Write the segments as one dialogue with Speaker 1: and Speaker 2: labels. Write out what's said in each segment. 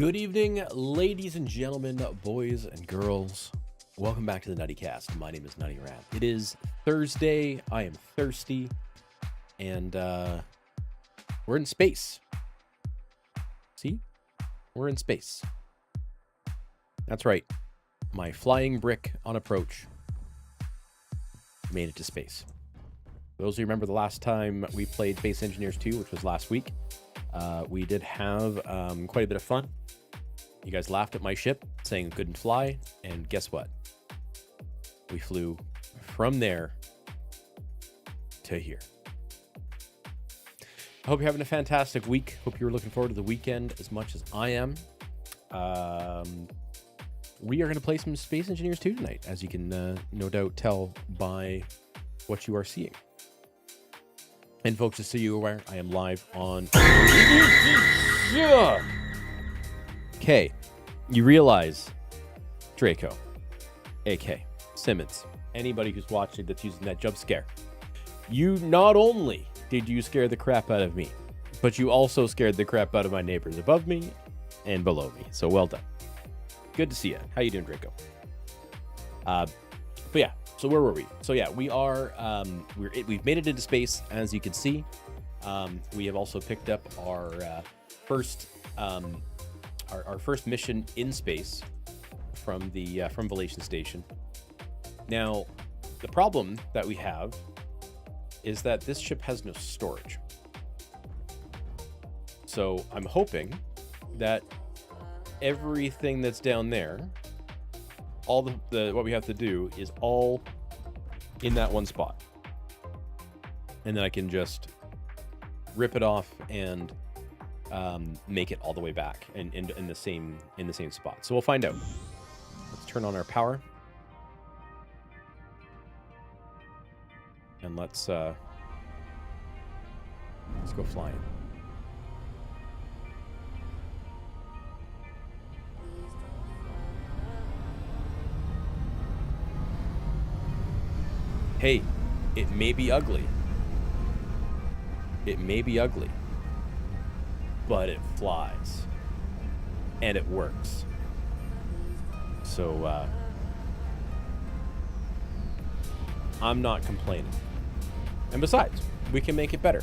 Speaker 1: Good evening, ladies and gentlemen, boys and girls. Welcome back to the NuttyCast. My name is Nutty Rat. It is Thursday. I am thirsty, and we're in space. See? We're in space. That's right. My flying brick on approach made it to space. For those who remember the last time we played Space Engineers 2, which was last week, we did have quite a bit of fun. You guys laughed at my ship, saying it couldn't fly, and guess what? We flew from there to here. I hope you're having a fantastic week. Hope you're looking forward to the weekend as much as I am. We are going to play some Space Engineers 2 tonight, as you can no doubt tell by what you are seeing. And folks, just so you're aware, I am live on... Okay, you realize Draco, AK, Simmons, anybody who's watching that's using that jump scare, you not only did you scare the crap out of me, but you also scared the crap out of my neighbors above me and below me. So well done. Good to see you. How you doing, Draco? But yeah, so where were we? So yeah, we are, we've made it into space, as you can see. We have also picked up our first mission in space from the from Velation Station. Now, the problem that we have is that this ship has no storage. So I'm hoping that everything that's down there, all the what we have to do is all in that one spot, and then I can just rip it off and make it all the way back and in the same spot. So we'll find out. Let's turn on our power, and let's go flying. Hey, it may be ugly. It may be ugly, but it flies, and it works. So, I'm not complaining. And besides, we can make it better.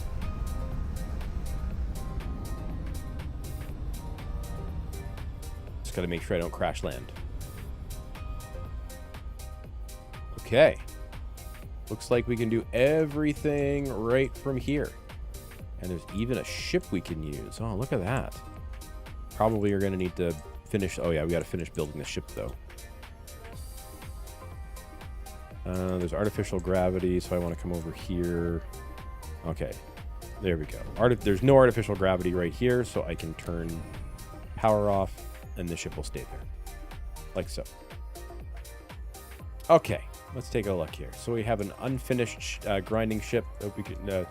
Speaker 1: Just gotta make sure I don't crash land. Okay. Looks like we can do everything right from here. And there's even a ship we can use. Oh, look at that. Probably are going to need to finish... Oh, yeah, we got to finish building the ship, though. There's artificial gravity, so I want to come over here. Okay, there we go. There's no artificial gravity right here, so I can turn power off, and the ship will stay there. Like so. Okay, let's take a look here. So we have an unfinished grinding ship that we can...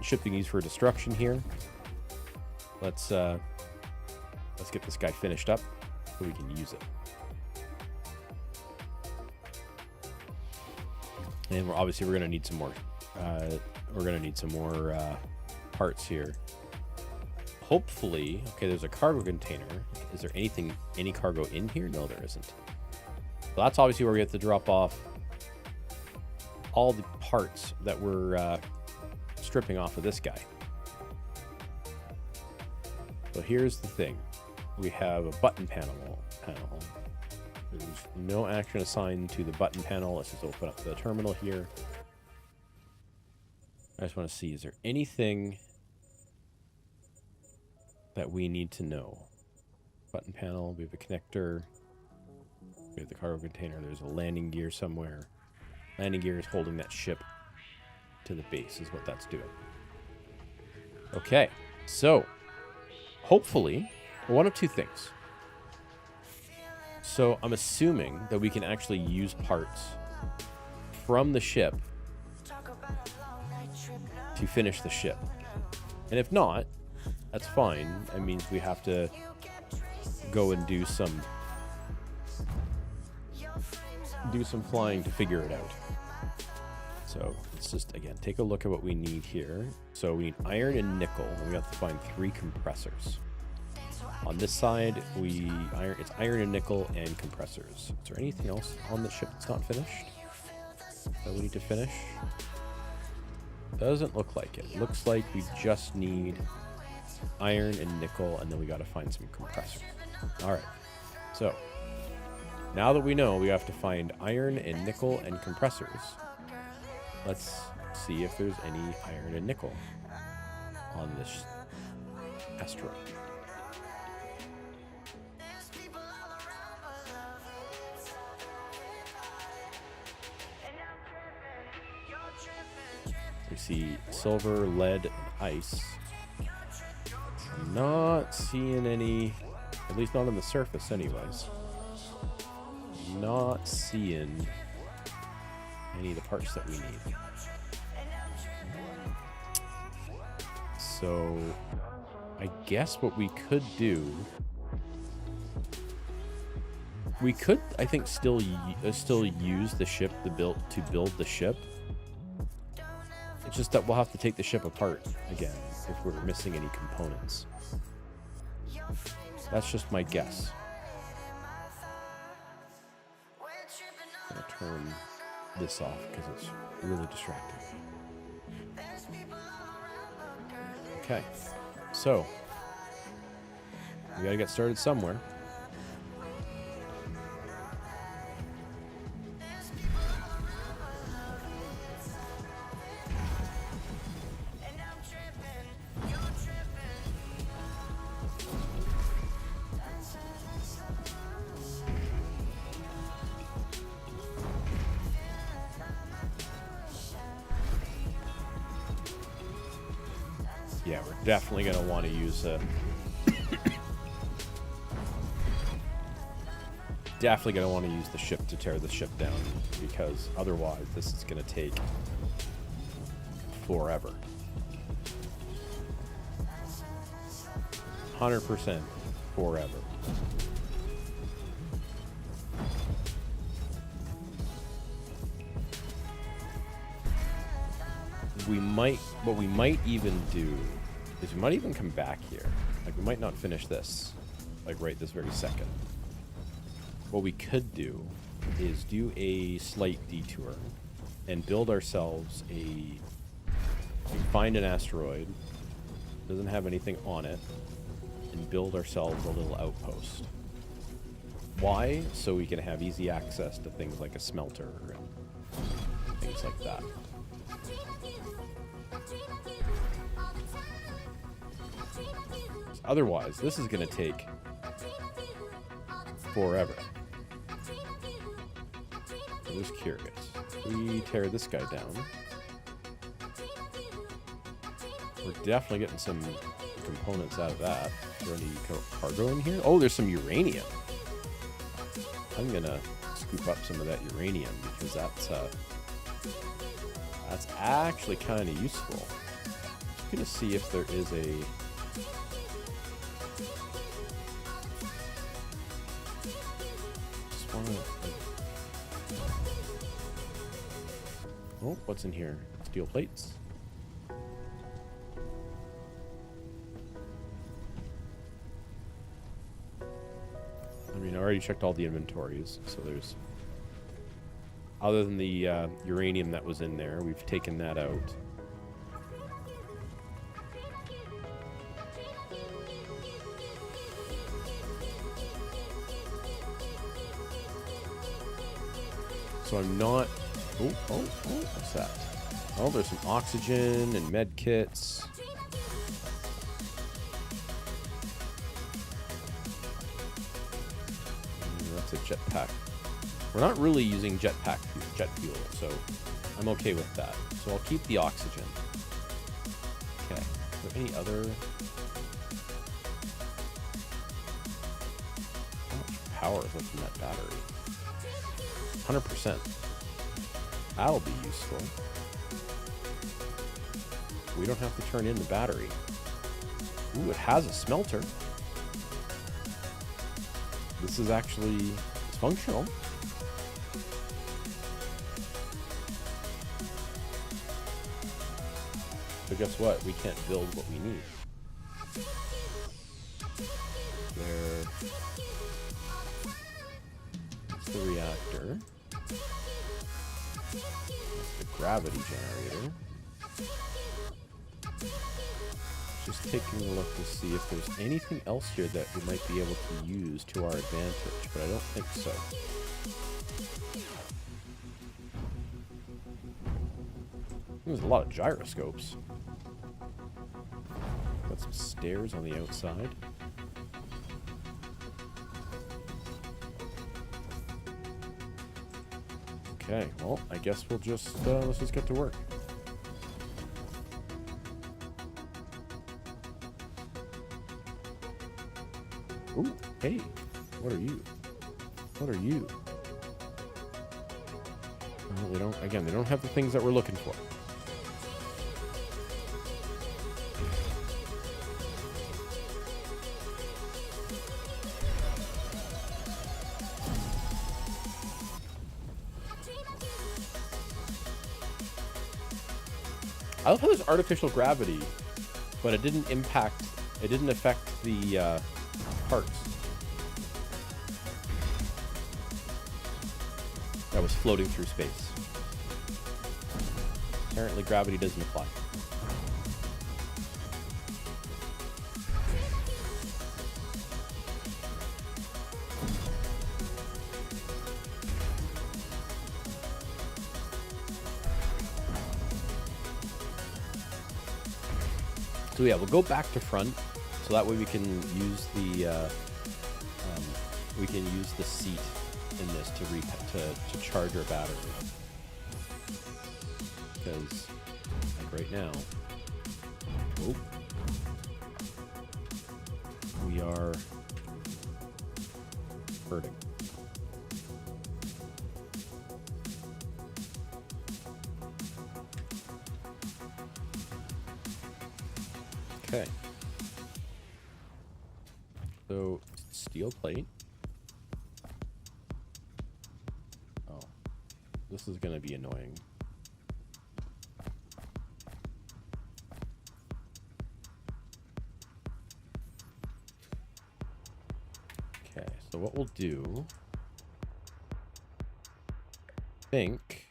Speaker 1: ship being used for destruction here. Let's get this guy finished up so we can use it. And we're going to need some more. We're going to need some more parts here. Hopefully, okay. There's a cargo container. Is there any cargo in here? No, there isn't. So that's obviously where we have to drop off all the parts that we're stripping off of this guy. So here's the thing. We have a button panel. There's no action assigned to the button panel. Let's just open up the terminal here. I just want to see, is there anything that we need to know? Button panel, we have a connector. We have the cargo container. There's a landing gear somewhere. Landing gear is holding that ship to the base, is what that's doing. Okay, so hopefully one of two things. So I'm assuming that we can actually use parts from the ship to finish the ship, and if not, that's fine. It means we have to go and do some flying to figure it out. So let's just, again, take a look at what we need here. So we need iron and nickel, and we have to find 3 compressors. On this side, it's iron and nickel and compressors. Is there anything else on the ship that's not finished that we need to finish? Doesn't look like it. Looks like we just need iron and nickel, and then we got to find some compressors. All right. So now that we know we have to find iron and nickel and compressors, let's see if there's any iron and nickel on this asteroid. We see silver, lead, and ice. I'm not seeing any, at least not on the surface anyways. Not seeing any of the parts that we need. So I guess what we could do, we could, I think, still use the ship to build the ship. It's just that we'll have to take the ship apart again if we're missing any components. That's just my guess. I'm gonna turn this off because it's really distracting. Okay, so we gotta get started somewhere. Yeah, we're definitely going to want to use the ship to tear the ship down, because otherwise this is going to take forever. 100% forever. What we might even do is we might even come back here. Like, we might not finish this, like, right this very second. What we could do is do a slight detour and build ourselves find an asteroid, doesn't have anything on it, and build ourselves a little outpost. Why? So we can have easy access to things like a smelter and things like that. Otherwise, this is going to take forever. I'm just curious. We tear this guy down. We're definitely getting some components out of that. Is there any cargo in here? Oh, there's some uranium. I'm going to scoop up some of that uranium because that's actually kind of useful. I'm going to see if there is a... Oh, what's in here? Steel plates. I mean, I already checked all the inventories, so there's... Other than the uranium that was in there, we've taken that out. So I'm not... Oh, what's that? Oh, there's some oxygen and med kits. That's a jetpack. We're not really using jet fuel, so I'm okay with that. So I'll keep the oxygen. Okay. Are there any other... How much power is left in that battery? 100%. That'll be useful. We don't have to turn in the battery. Ooh, it has a smelter. This is actually functional. But guess what? We can't build what we need. there. That's the reactor. That's the gravity generator. Just taking a look to see if there's anything else here that we might be able to use to our advantage, but I don't think so. There's a lot of gyroscopes. Got some stairs on the outside. Okay, well, I guess we'll just, let's just get to work. Ooh, hey, what are you? What are you? Well, they don't, again, they don't have the things that we're looking for. I love how there's artificial gravity, but it didn't affect the parts. That was floating through space. Apparently gravity doesn't apply. So yeah, we'll go back to front, so that way we can use the seat in this to charge our battery. Because like right now, we are hurting. Okay. So, steel plate. Oh. This is going to be annoying. Okay, so what we'll do... think...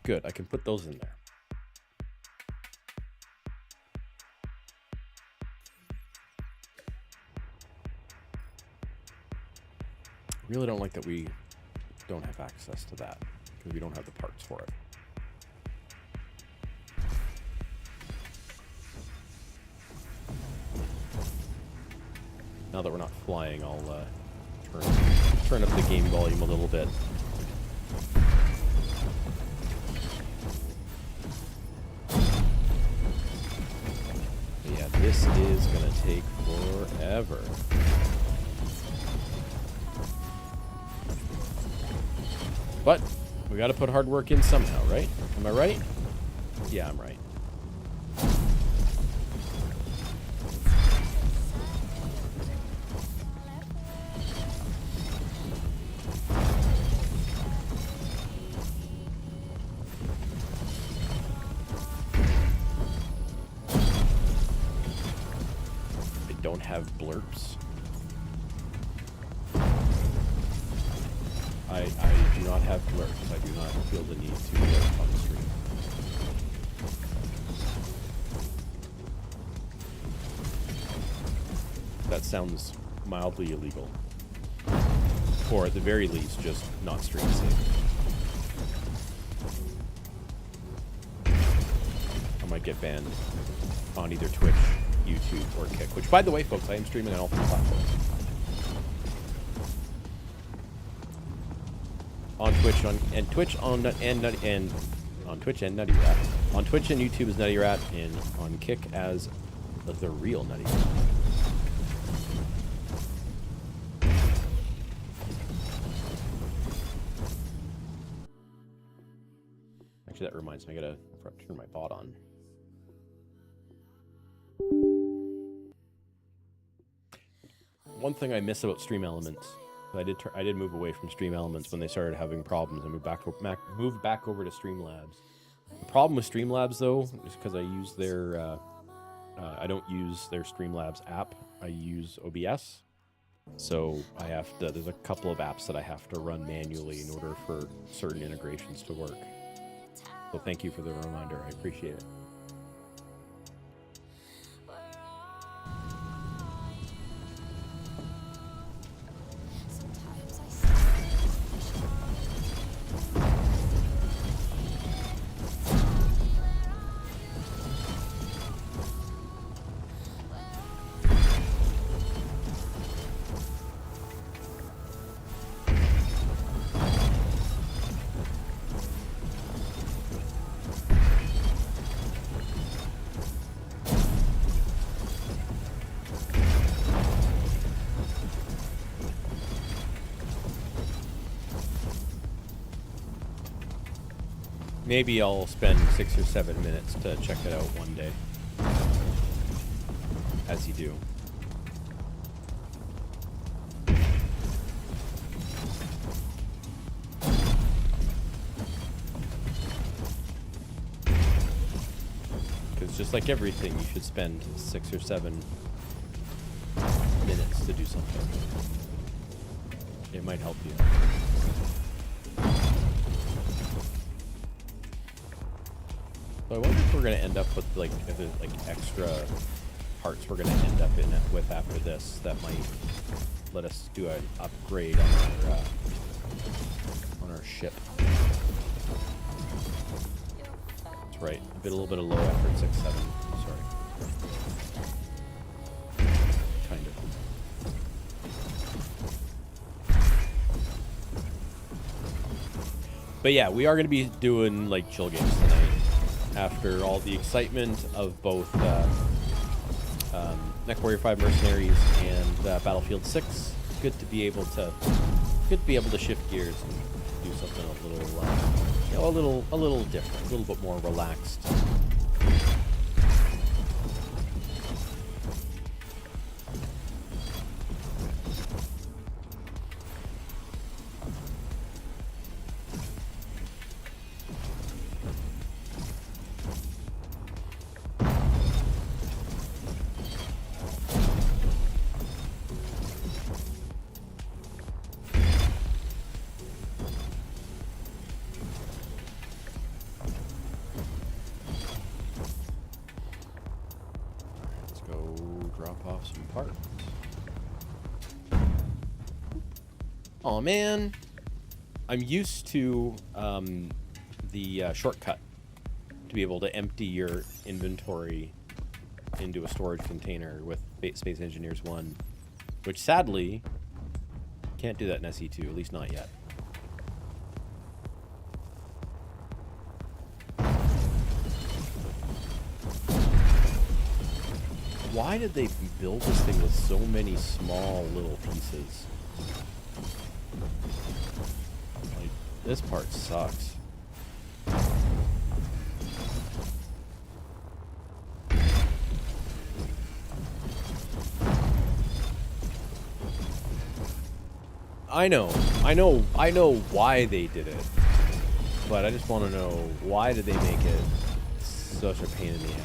Speaker 1: Good, I can put those in there. Really don't like that we don't have access to that, because we don't have the parts for it. Now that we're not flying, I'll turn up the game volume a little bit. This is gonna take forever. But we gotta put hard work in somehow, right? Am I right? Yeah, I'm right. Don't have blurps. I do not have blurps. I do not feel the need to blurp on the stream. That sounds mildly illegal. Or at the very least, just not stream safe. I might get banned on either Twitch, YouTube, or Kick. Which, by the way, folks, I am streaming on all three platforms. On Twitch, on Twitch and Nutty Rat. On Twitch and YouTube is Nutty Rat, and on Kick as the real Nutty Rat. Actually, that reminds me, I gotta turn my bot on. One thing I miss about Stream Elements, I did move away from Stream Elements when they started having problems and moved back over to Streamlabs. The problem with Streamlabs, though, is because I use their... I don't use their Streamlabs app. I use OBS. So I have to... There's a couple of apps that I have to run manually in order for certain integrations to work. So thank you for the reminder. I appreciate it. Maybe I'll spend 6 or 7 minutes to check it out one day. As you do. Because just like everything, you should spend 6 or 7 minutes to do something. It might help you. So I wonder if we're going to end up with, like, if there's, like, extra parts we're going to end up with after this that might let us do an upgrade on our ship. That's right. A little bit of low effort 6-7. Sorry. Kind of. But yeah, we are going to be doing, like, chill games tonight. After all the excitement of both MechWarrior 5 Mercenaries and Battlefield 6, good to be able to shift gears and do something a little different, a little bit more relaxed. Oh man, I'm used to the shortcut to be able to empty your inventory into a storage container with Space Engineers 1, which sadly can't do that in SE2, at least not yet. Why did they build this thing with so many small little pieces? Like, this part sucks. I know why they did it, but I just want to know, why did they make it such a pain in the ass?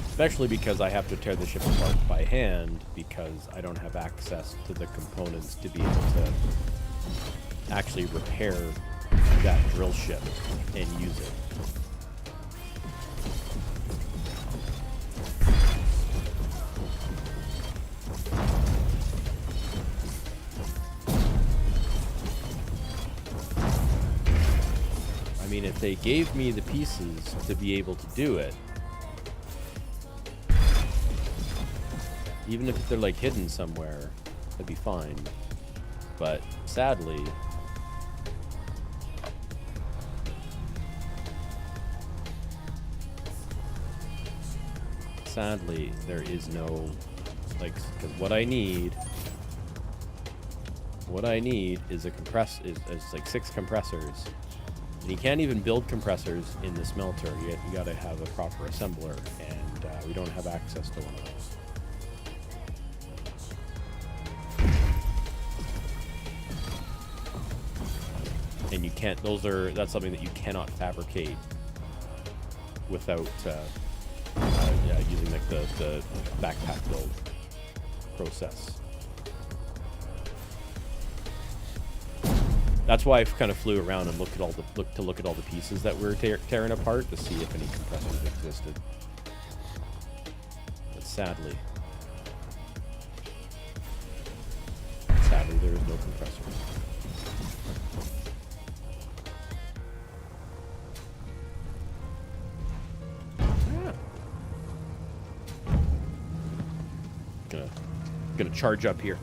Speaker 1: Especially because I have to tear the ship apart by hand because I don't have access to the components to be able to actually repair that drill ship and use it. I mean, if they gave me the pieces to be able to do it, even if they're like hidden somewhere, that'd be fine. But sadly, there is no, like, because what I need is is like 6 compressors. And you can't even build compressors in the smelter. You gotta have a proper assembler, and we don't have access to one of those. and you can't. That's something that you cannot fabricate without using like the backpack build process. That's why I kind of flew around and looked at all the pieces that we were tearing apart to see if any compressors existed. But sadly, there is no compressor. Gonna charge up here.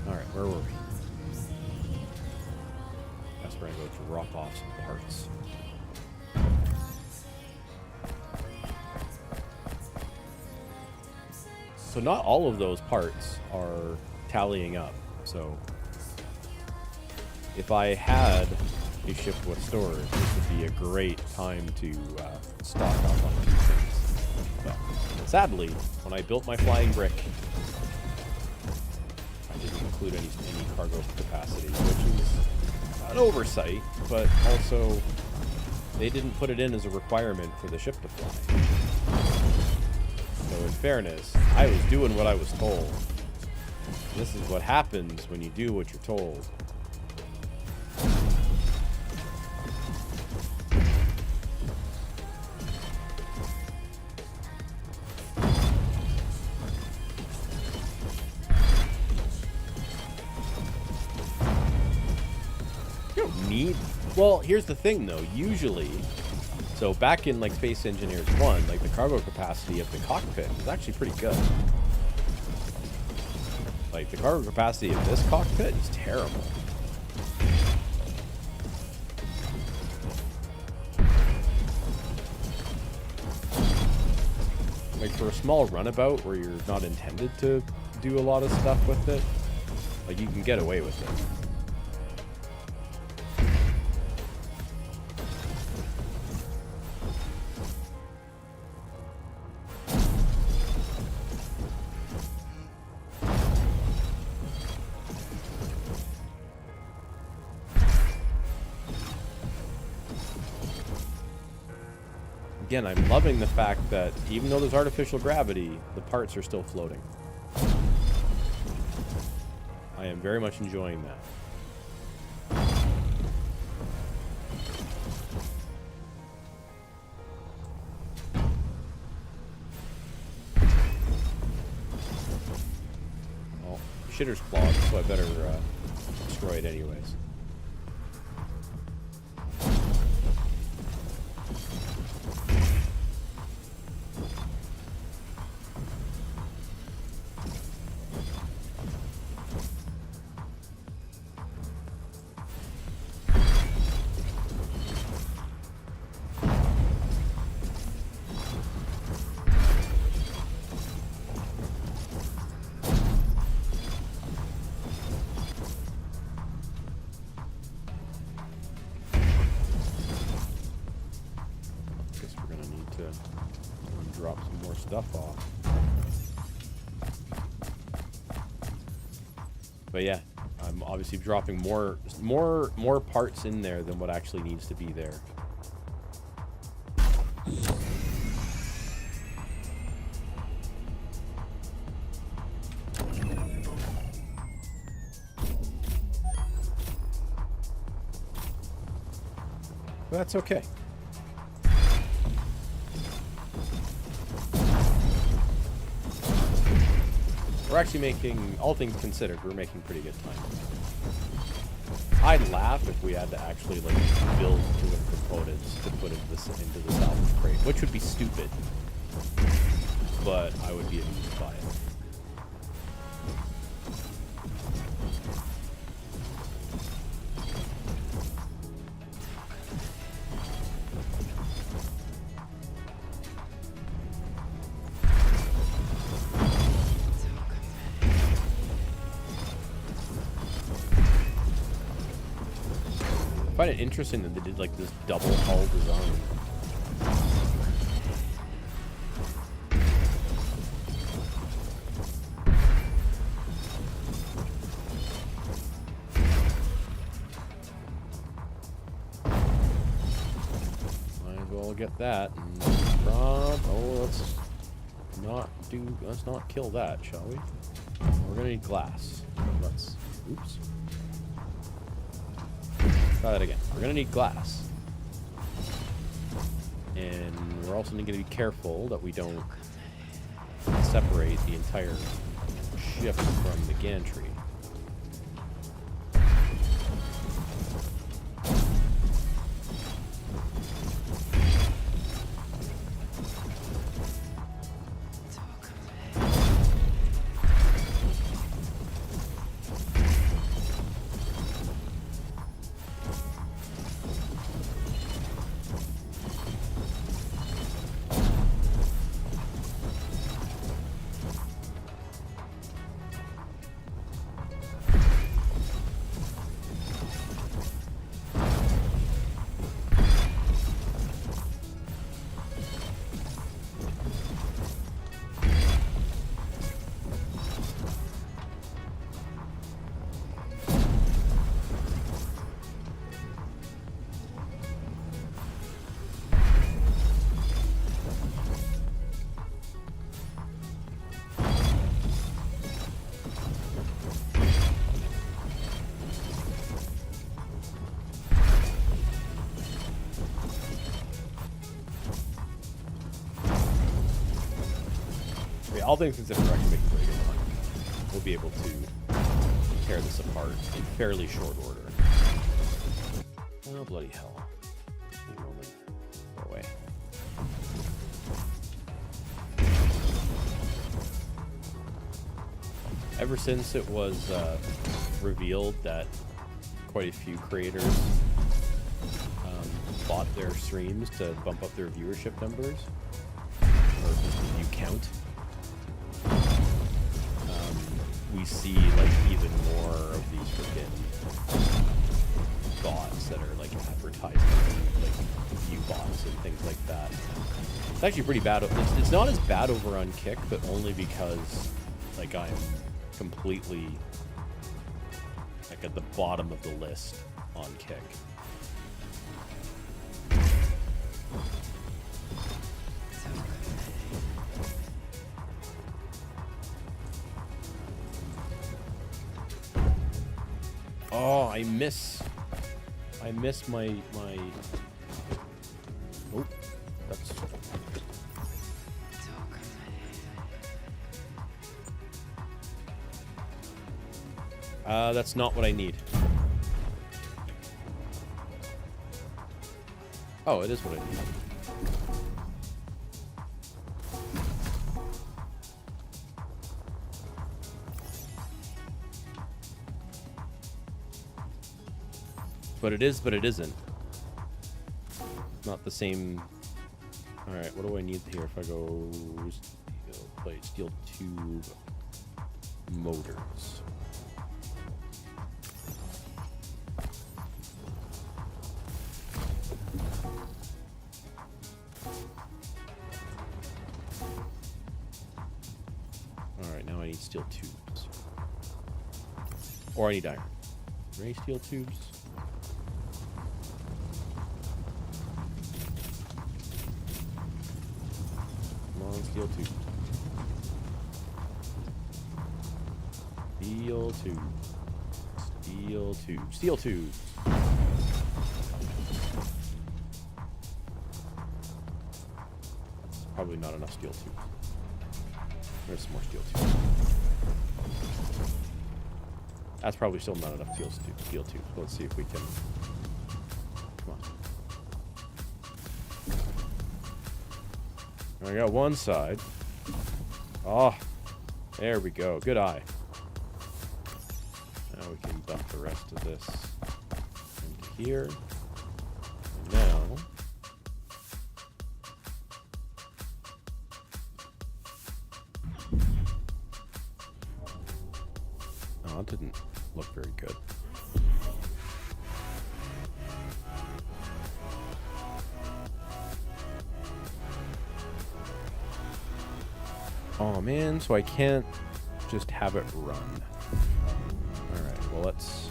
Speaker 1: All right, where were we? That's where I go to drop off some parts. So not all of those parts are tallying up. So if I had a ship with storage, this would be a great time to stock up on a few things. But sadly, when I built my flying brick, I didn't include any cargo capacity, which is an oversight, but also they didn't put it in as a requirement for the ship to fly. So in fairness, I was doing what I was told. This is what happens when you do what you're told. Well, here's the thing, though. Usually, so back in like Space Engineers 1, like the cargo capacity of the cockpit was actually pretty good. Like the cargo capacity of this cockpit is terrible. Like for a small runabout where you're not intended to do a lot of stuff with it, like you can get away with it. Again, I'm loving the fact that even though there's artificial gravity, the parts are still floating. I am very much enjoying that. Well, shitter's clogged, so I better destroy it anyways. Drop some more stuff off. But yeah, I'm obviously dropping more parts in there than what actually needs to be there. But that's okay. We're actually making, all things considered, we're making pretty good time. I'd laugh if we had to actually like build two components to put into the salvage crate, which would be stupid, but I would be amused by it. I find it interesting that they did like this double hull design. as well get that. And let's not kill that, shall we? We're gonna need glass. Oops. Try that again. We're gonna need glass. And we're also gonna be careful that we don't separate the entire ship from the gantry. All things considered, we're actually making pretty good money. We'll be able to tear this apart in fairly short order. Oh, bloody hell. Go away. Ever since it was revealed that quite a few creators bought their streams to bump up their viewership numbers, or just the view count, we see like even more of these freaking bots that are like advertising, like view bots and things like that. It's actually pretty bad. It's not as bad over on Kick, but only because like I'm completely like at the bottom of the list on Kick. Oh, I miss my oh, that's not what I need. Oh, it is what I need. But it is, but it isn't. Not the same. Alright, what do I need here if I go plate, steel tube, motors? Alright, now I need steel tubes. Or I need iron. Ray steel tubes. Steel tube. Steel tube. Steel tube. Steel tube. That's probably not enough steel tube. There's some more steel tube. That's probably still not enough steel tube. Let's see if we can. Come on. I got one side. Oh, there we go. Good eye. Now we can dump the rest of this into here. And now, oh, it didn't look very good. Oh man, so I can't just have it run. Alright, well let's...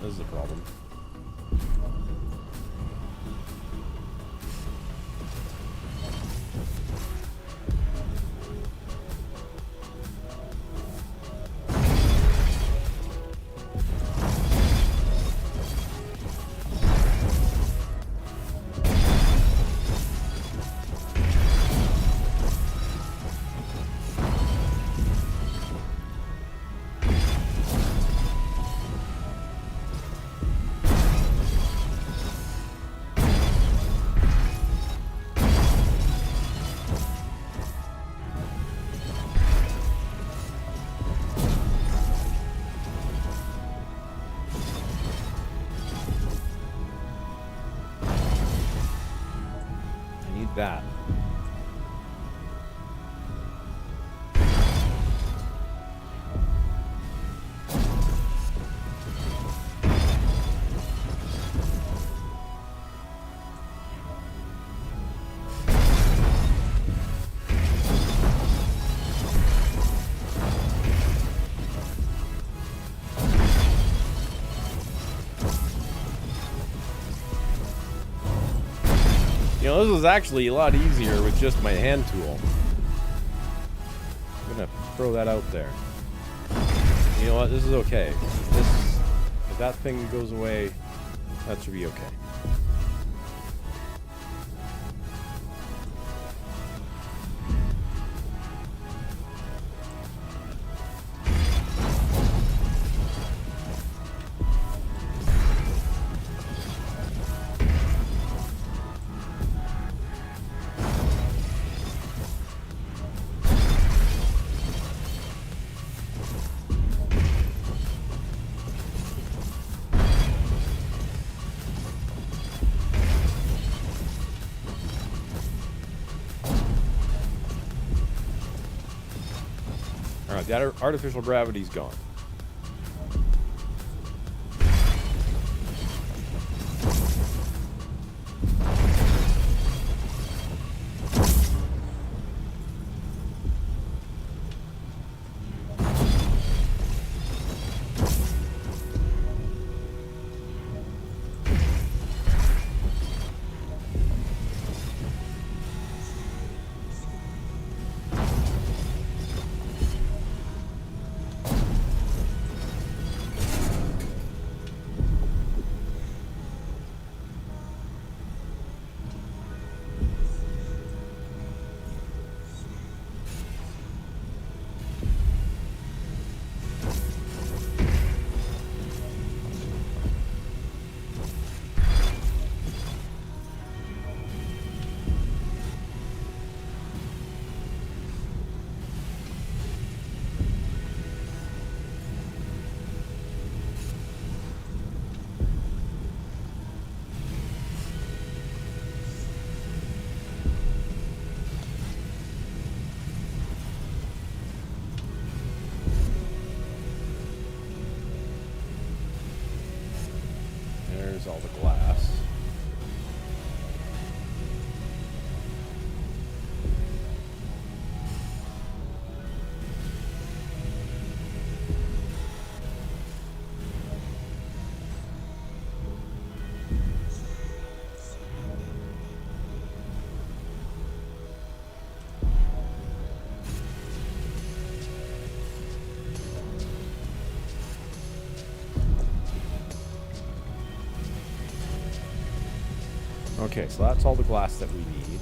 Speaker 1: This is the problem. That. You know, this was actually a lot easier with just my hand tool. I'm gonna throw that out there. You know what? This is okay. If that thing goes away, that should be okay. Alright, that artificial gravity's gone. All the glass. Okay, so that's all the glass that we need.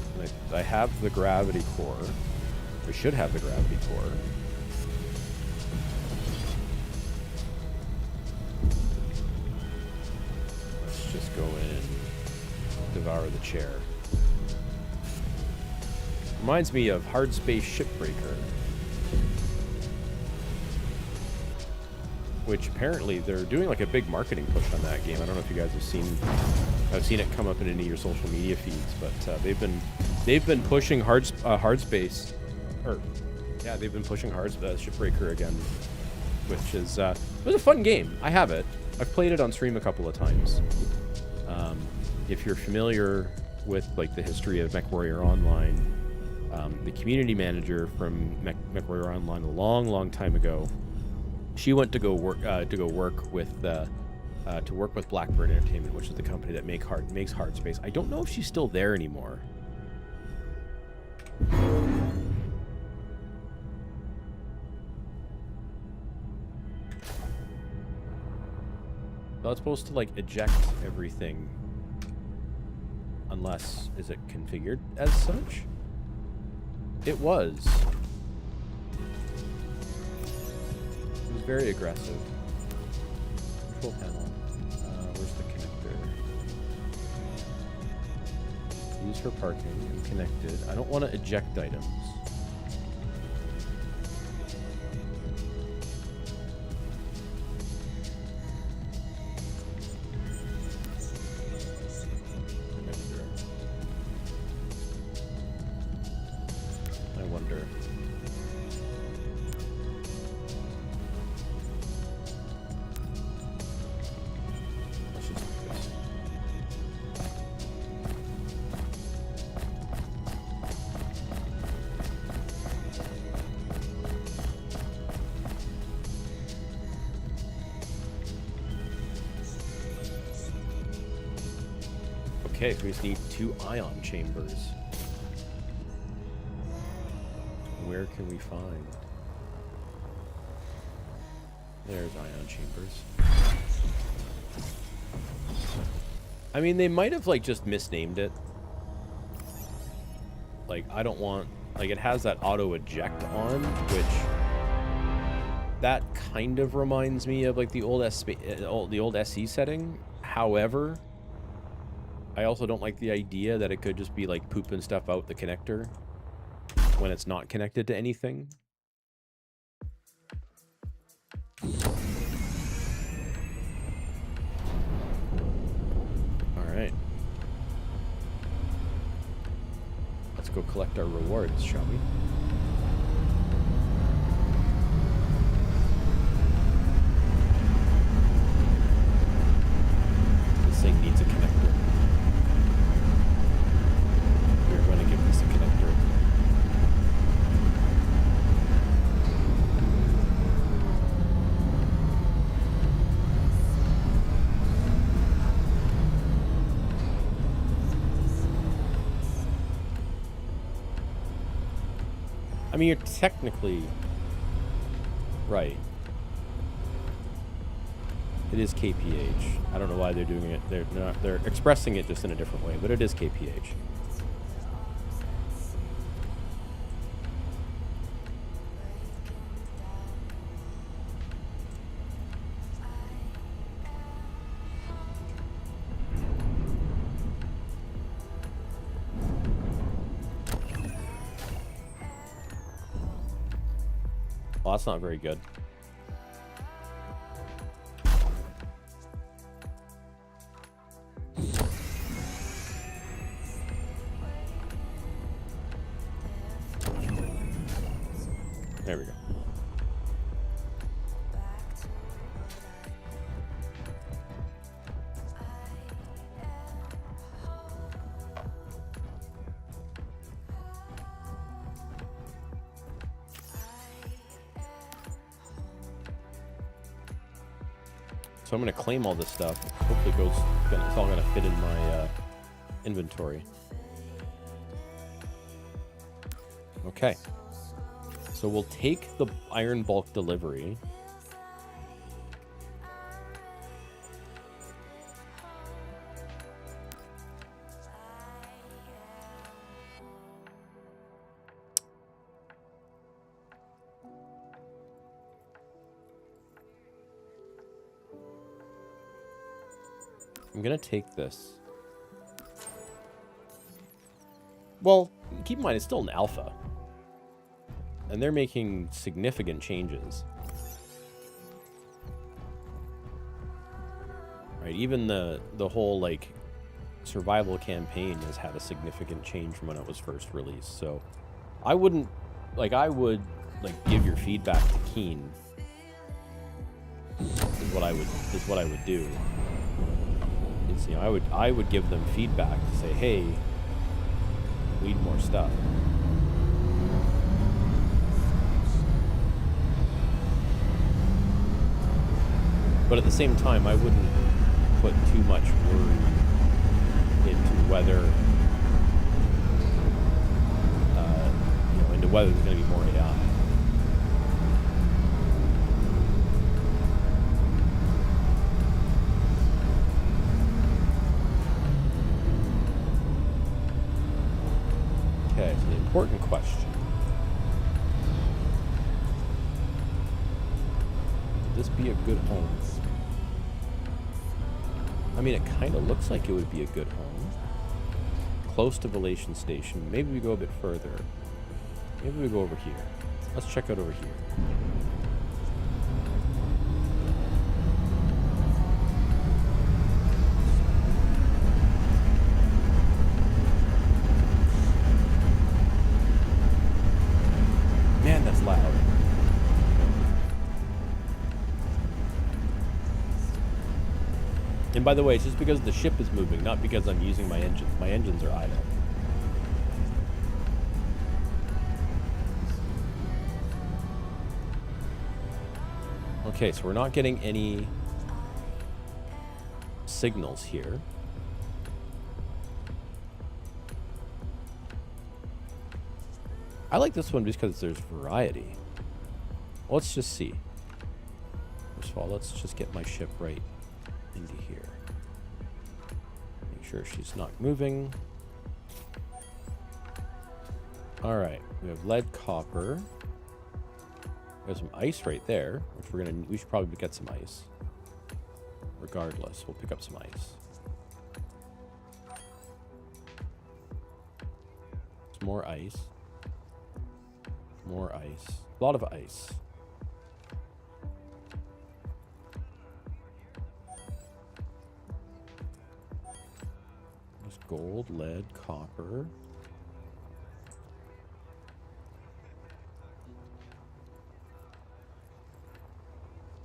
Speaker 1: I have the gravity core. We should have the gravity core. Let's just go in and devour the chair. Reminds me of Hard Space Shipbreaker, which apparently they're doing like a big marketing push on that game. I don't know if you guys have seen. I've seen it come up in any of your social media feeds, but they've been pushing Hard Space, or yeah, they've been pushing Shipbreaker again, which is it was a fun game. I have it. I've played it on stream a couple of times. If you're familiar with like the history of MechWarrior Online, the community manager from MechWarrior Online a long time ago, she went to go work with to work with Blackbird Entertainment, which is the company that makes Hard Space. I don't know if she's still there anymore. So it's supposed to, like, eject everything. Unless, is it configured as such? It was. It was very aggressive. Control panel. Where's the connector? Use for parking and connected. I don't want to eject items. Okay, so we just need 2 ion chambers. Where can we find? There's ion chambers. I mean, they might have, like, just misnamed it. Like, I don't want... Like, it has that auto-eject on, which... That kind of reminds me of, like, the old SE setting. However... I also don't like the idea that it could just be like pooping stuff out the connector when it's not connected to anything. All right. Let's go collect our rewards, shall we? This thing needs a connector. I mean, you're technically right. It is KPH. I don't know why they're doing it. They're expressing it just in a different way, but it is KPH. Well, that's not very good. There we go. So I'm going to claim all this stuff. Hopefully it's all going to fit in my inventory. Okay. So we'll take the iron bulk delivery. I'm gonna take this. Well, keep in mind, it's still an alpha. And they're making significant changes. Right, even the whole, like, survival campaign has had a significant change from when it was first released. So I wouldn't, like, I would, like, give your feedback to Keen. Is what I would do. Is, you know, I would give them feedback to say, hey, we need more stuff. But at the same time, I wouldn't put too much worry into whether, into whether there's going to be more AI. Okay, so the important question. Would this be a good home? I mean, it kind of looks like it would be a good home. Close to Velation Station. Maybe we go a bit further. Maybe we go over here. Let's check out over here. Man, that's loud. And by the way, it's just because the ship is moving, not because I'm using my engines. My engines are idle. Okay, so we're not getting any signals here. I like this one because there's variety. Let's just see. First of all, let's just get my ship right into here. Make sure she's not moving. All right, we have lead, copper. There's some ice right there, which we should probably get some ice. Regardless, we'll pick up some ice. Some more ice. More ice. A lot of ice. There's gold, lead, copper.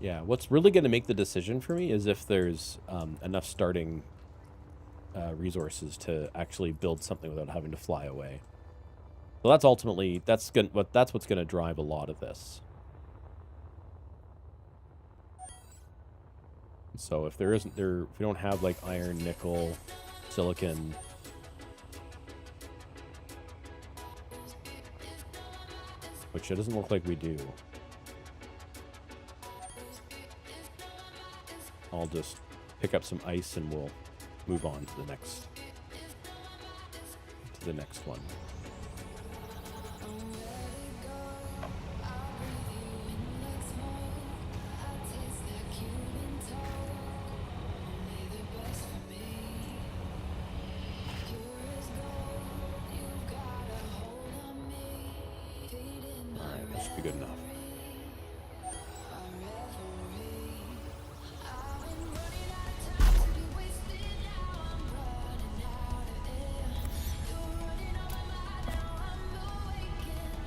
Speaker 1: Yeah, what's really going to make the decision for me is if there's enough starting resources to actually build something without having to fly away. So that's ultimately, that's what's going to drive a lot of this. So if if we don't have like iron, nickel, silicon, which it doesn't look like we do, I'll just pick up some ice and we'll move on to the next one. All right, that should be good enough.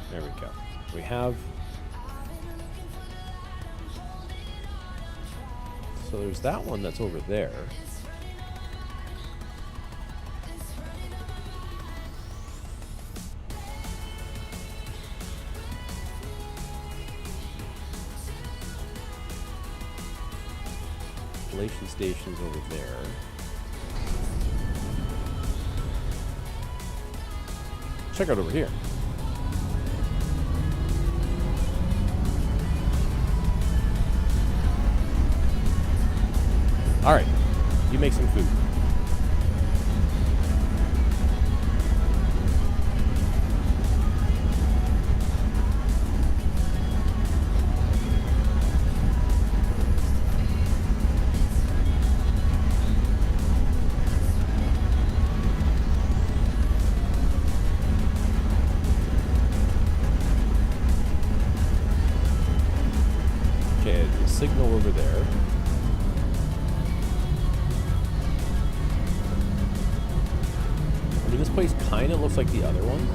Speaker 1: There we go. We have... So there's that one that's over there. Relation station's over there. Check out over here. All right, you make some food. Okay, there's a signal over there. This place kind of looks like the other one.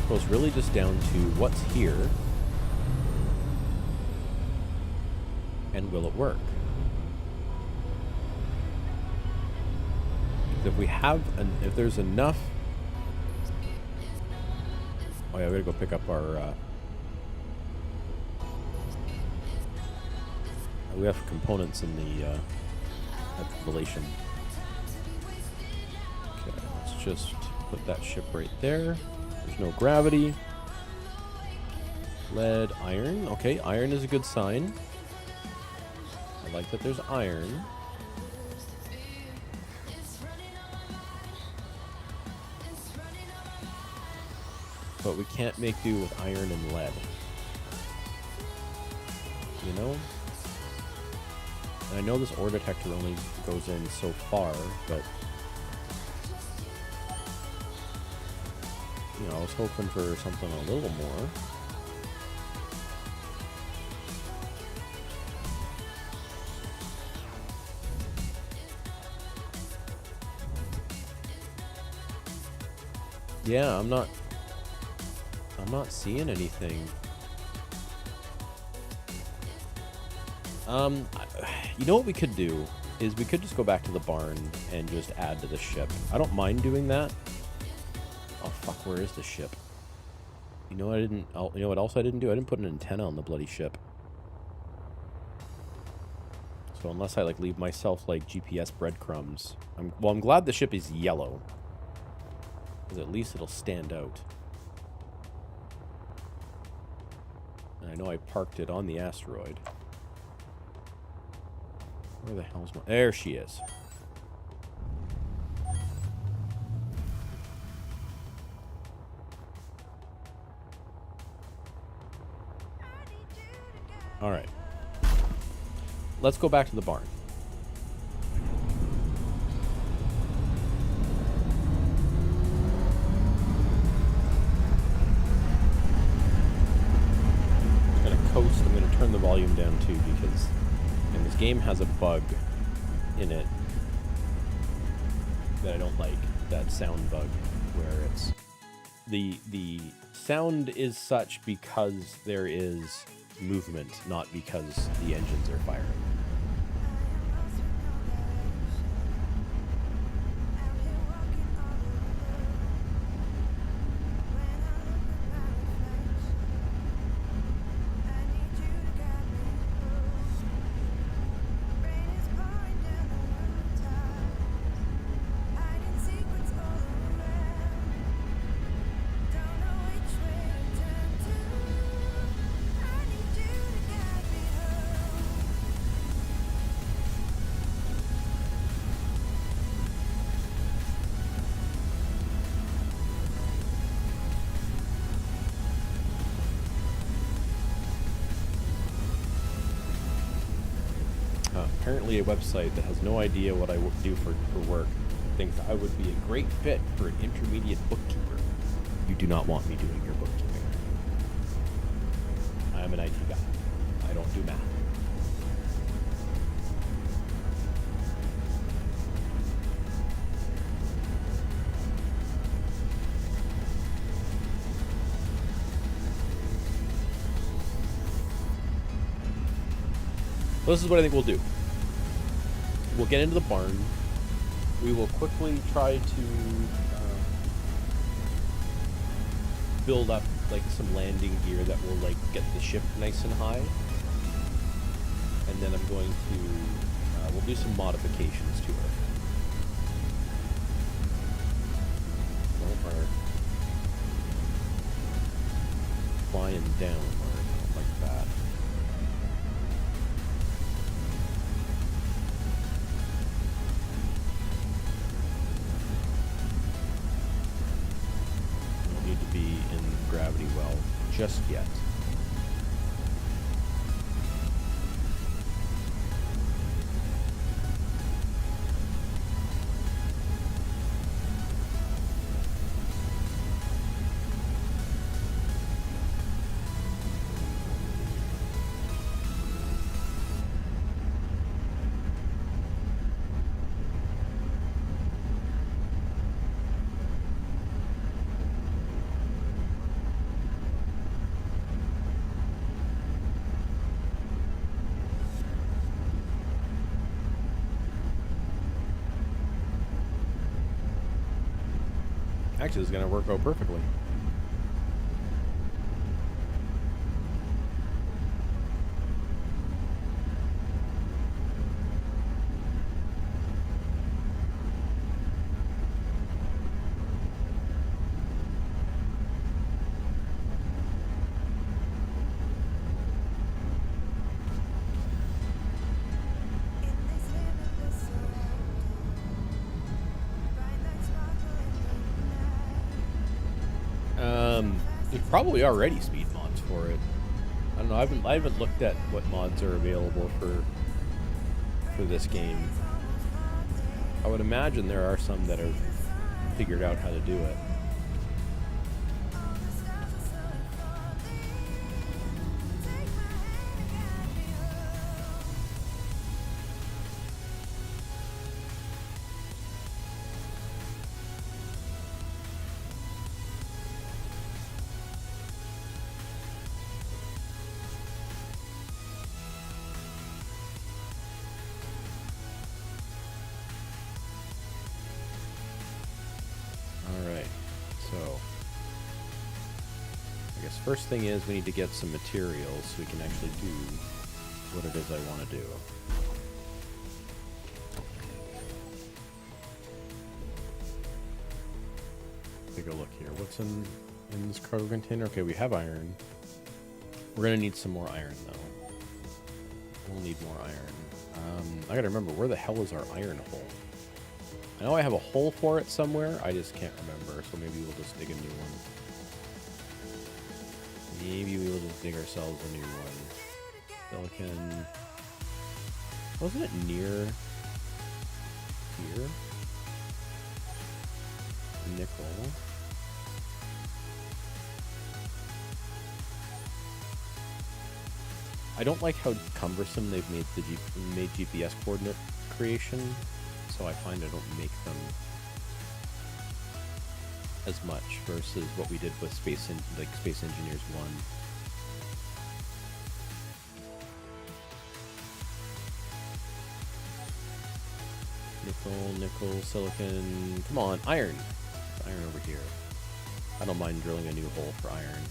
Speaker 1: So it's really just down to what's here and will it work. If we have, if there's enough. Oh yeah, we gotta go pick up our We have components in the relation. Okay, let's just put that ship right there. There's no gravity. Lead, iron. Okay, iron is a good sign. I like that there's iron. But we can't make do with iron and lead. You know? And I know this ore detector only goes in so far, but... You know, I was hoping for something a little more. Yeah, I'm not seeing anything. You know what we could do is we could just go back to the barn and just add to the ship. I don't mind doing that. Oh fuck, where is the ship? You know what I didn't? Oh, you know what else I didn't do? I didn't put an antenna on the bloody ship. So unless I like leave myself like GPS breadcrumbs, I'm glad the ship is yellow, because at least it'll stand out. And I know I parked it on the asteroid. Where the hell's my... There she is. Alright. Let's go back to the barn. I'm gonna coast. I'm gonna turn the volume down too, because this game has a bug in it that I don't like. That sound bug, where it's the sound is such because there is movement, not because the engines are firing. Apparently a website that has no idea what I do for work thinks I would be a great fit for an intermediate bookkeeper. You do not want me doing your bookkeeping. I'm an IT guy. I don't do math. Well, this is what I think we'll do. We'll get into the barn. We will quickly try to build up like some landing gear that will like get the ship nice and high. And then I'm going to we'll do some modifications to it. We're flying down like that. Gravity well just yet. Actually, this is going to work out perfectly. probably already speed mods for it. I don't know. I haven't looked at what mods are available for this game. I would imagine there are some that have figured out how to do it. First thing is we need to get some materials so we can actually do what it is I want to do. Take a look here. What's in this cargo container? Okay, we have iron. We're going to need some more iron, though. We'll need more iron. I got to remember, where the hell is our iron hole? I know I have a hole for it somewhere. I just can't remember, so maybe we'll just dig a new one. Maybe we'll just dig ourselves a new one. Silicon. Wasn't it near here? Nickel. I don't like how cumbersome they've made made GPS coordinate creation, so I find I don't make them as much versus what we did with Space Engineers 1. Nickel, silicon. Come on, iron. Iron over here. I don't mind drilling a new hole for iron.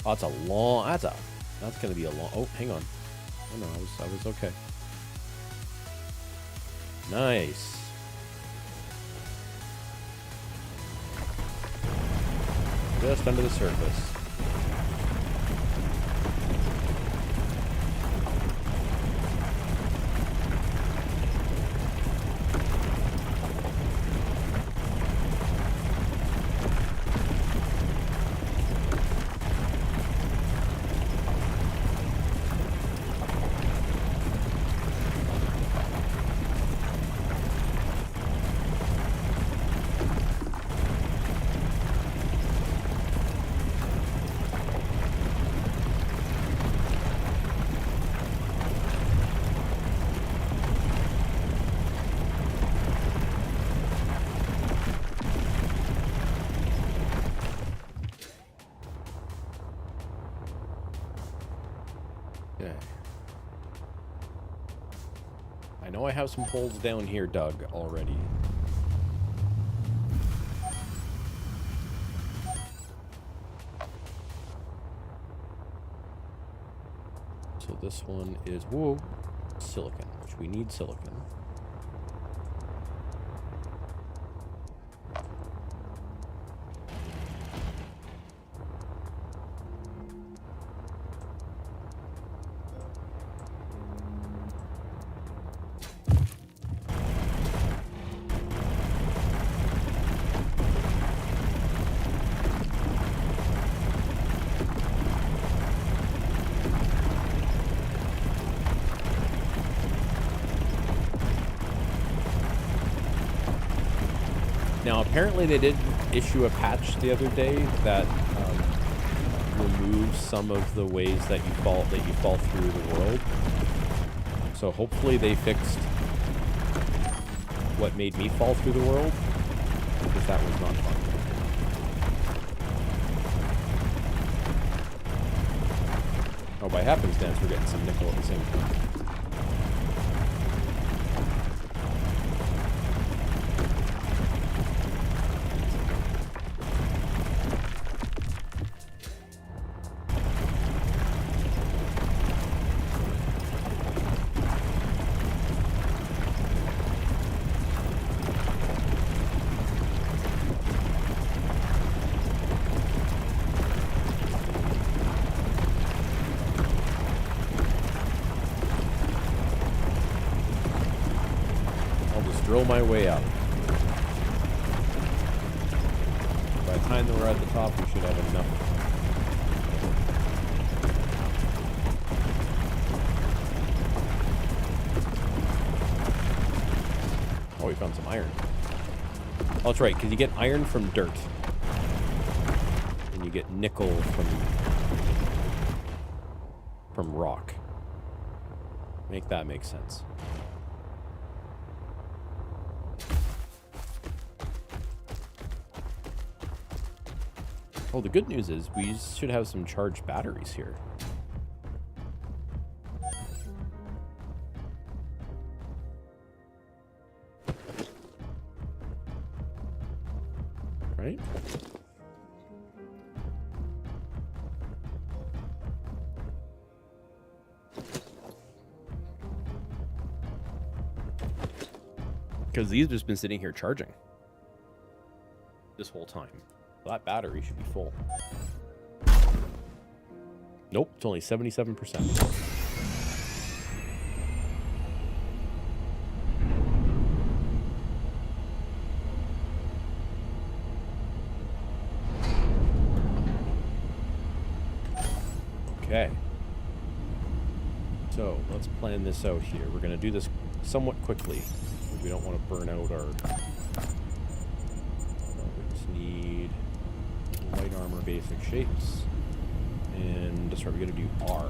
Speaker 1: Oh, that's a long. That's gonna be a long. Oh, hang on. Oh no, I was okay. Nice. Just under the surface. I know I have some holes down here dug already. So this one is, whoa, silicon, which we need silicon. Now, apparently they did issue a patch the other day that removes some of the ways that you fall through the world. So hopefully they fixed what made me fall through the world, because that was not fun. Oh, by happenstance, we're getting some nickel at the same time. Drill my way up. time that we're at the top, we should have enough. Oh, we found some iron. Oh, that's right, because you get iron from dirt. And you get nickel from rock. Make that make sense. Oh, the good news is we should have some charged batteries here. Right? Because these have just been sitting here charging this whole time. So that battery should be full. Nope, it's only 77%. Okay. So let's plan this out here. We're going to do this somewhat quickly. We don't want to burn out our... we just need light armor basic shapes. And that's right, we got to do R.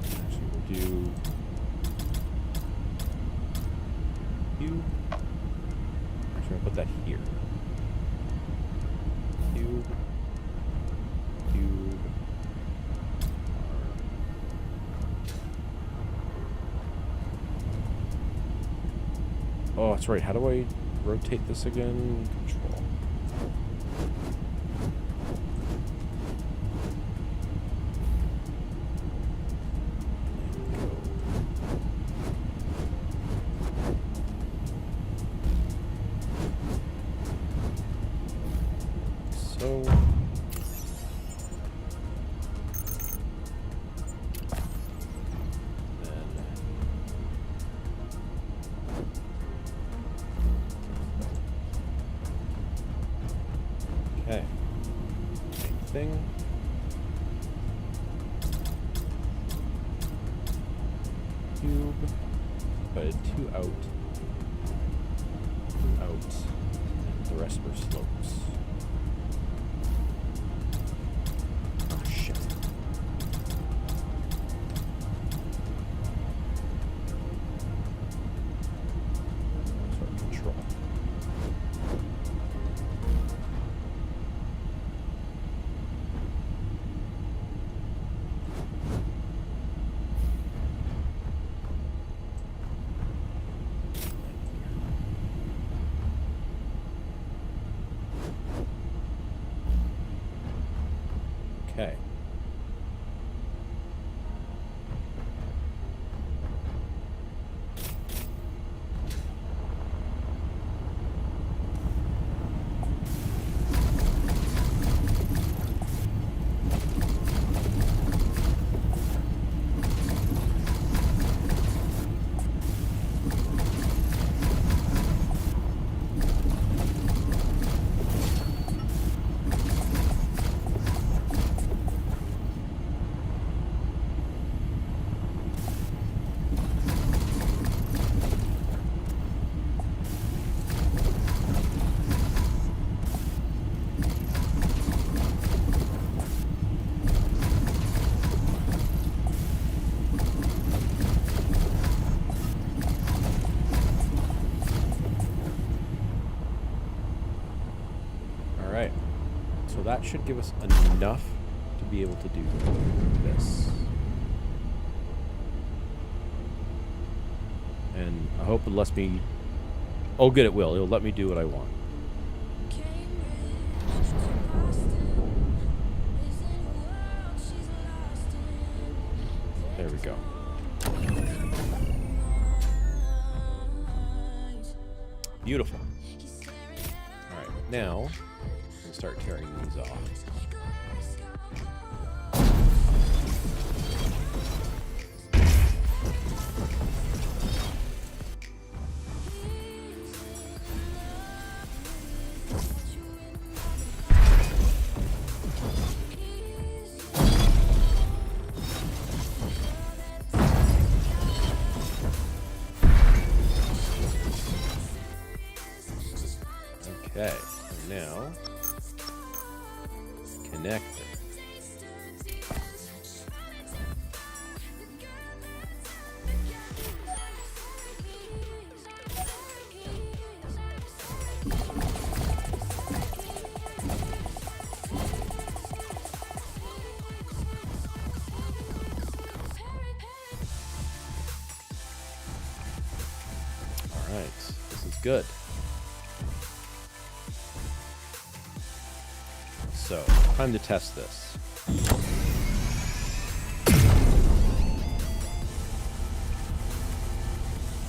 Speaker 1: Actually, we'll do... Q. Actually, I'll put that here. Q. Q. Oh, that's right. How do I rotate this again? Control. So. Okay. Same thing. Cube. But 2 out. 2 out. And the rest were slopes. Oh shit. That's our control. Okay. Alright, so that should give us enough to be able to do this. And I hope it lets me... Oh good, it will. It'll let me do what I want. There we go. Beautiful. Alright, now... start tearing these off. Okay, and now connect it. Alright, this is good. So, time to test this.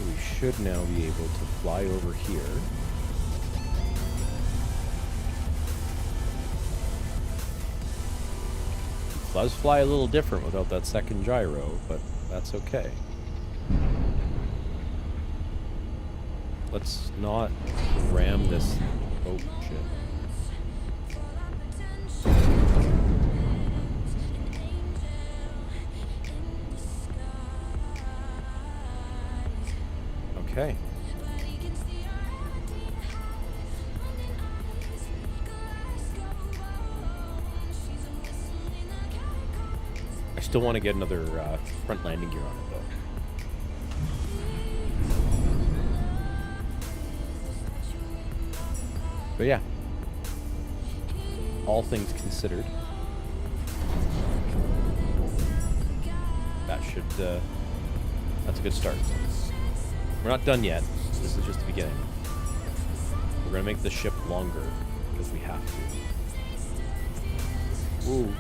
Speaker 1: We should now be able to fly over here. It does fly a little different without that second gyro, but that's okay. Let's not ram this. Oh, shit. Okay. I still want to get another front landing gear on it, though. But yeah, all things considered, that should, that's a good start. We're not done yet. This is just the beginning. We're going to make the ship longer because we have to. Ooh.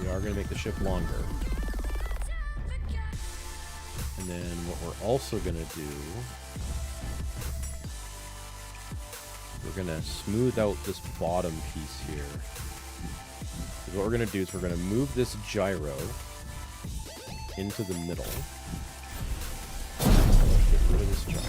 Speaker 1: We are going to make the ship longer. And then what we're also going to do, we're going to smooth out this bottom piece here. What we're going to do is we're going to move this gyro into the middle. Get rid of this gyro.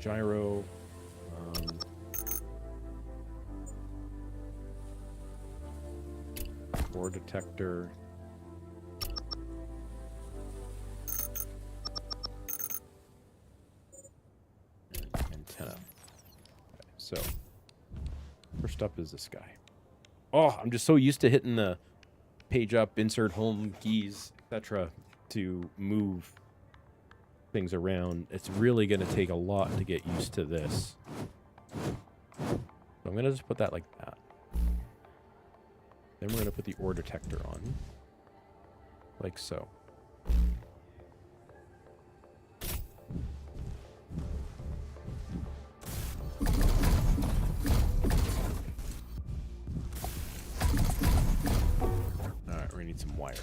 Speaker 1: Gyro, ore detector, antenna. Okay, so first up is this guy. Oh, I'm just so used to hitting the page up, insert home keys, etc. to move things around. It's really going to take a lot to get used to this. So I'm going to just put that like that. Then we're going to put the ore detector on. Like so. Alright, we're going to need some wire.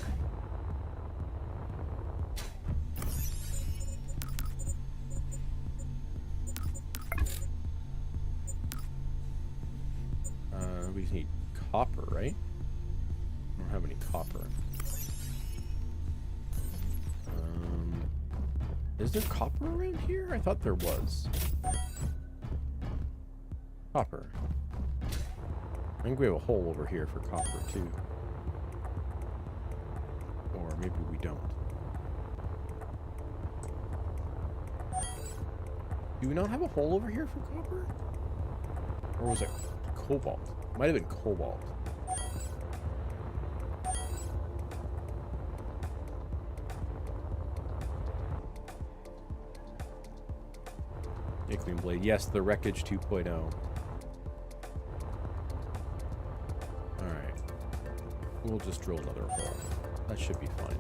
Speaker 1: We just need copper, right? I don't have any copper. Is there copper around here? I thought there was. Copper. I think we have a hole over here for copper, too. Or maybe we don't. Do we not have a hole over here for copper? Or was it cobalt? Might have been cobalt. Ichthyium blade. Yes, the wreckage 2.0. Alright. We'll just drill another hole. That should be fine.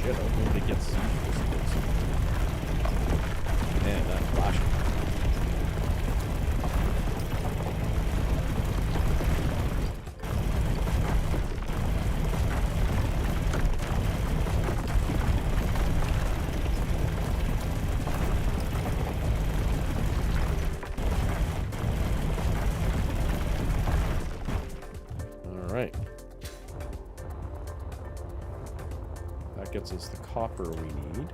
Speaker 1: Shit, I don't know if it gets siege. gets us the copper we need.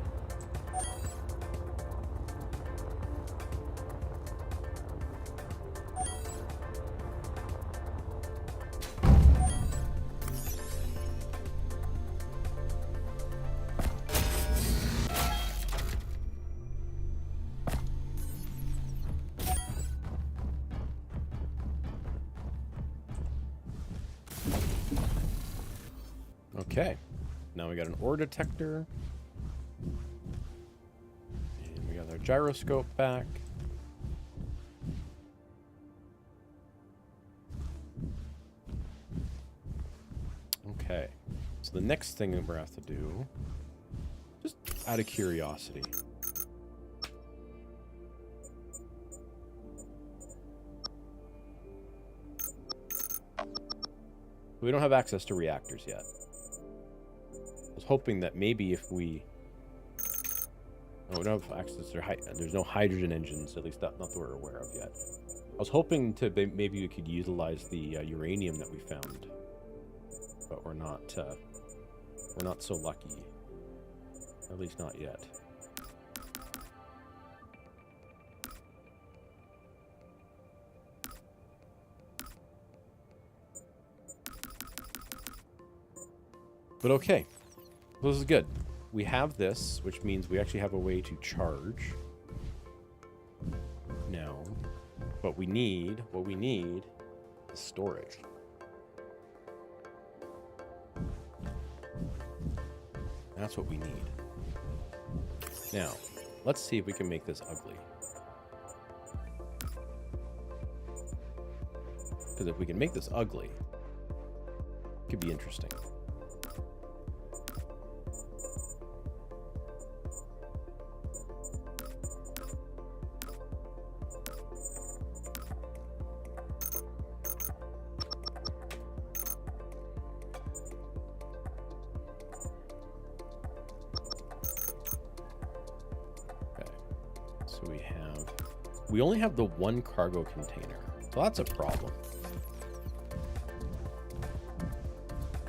Speaker 1: Okay, now we got an ore detector. And we got our gyroscope back. Okay, so the next thing that we're going to have to do, just out of curiosity. We don't have access to reactors yet. I was hoping that maybe if we... Oh, we don't have access to... There's no hydrogen engines, at least not that we're aware of yet. I was hoping to maybe we could utilize the uranium that we found. But we're not so lucky. At least not yet. But okay. Well, this is good. We have this, which means we actually have a way to charge. Now, what we need is storage. That's what we need. Now, let's see if we can make this ugly. Because if we can make this ugly, it could be interesting. We only have the one cargo container, so that's a problem.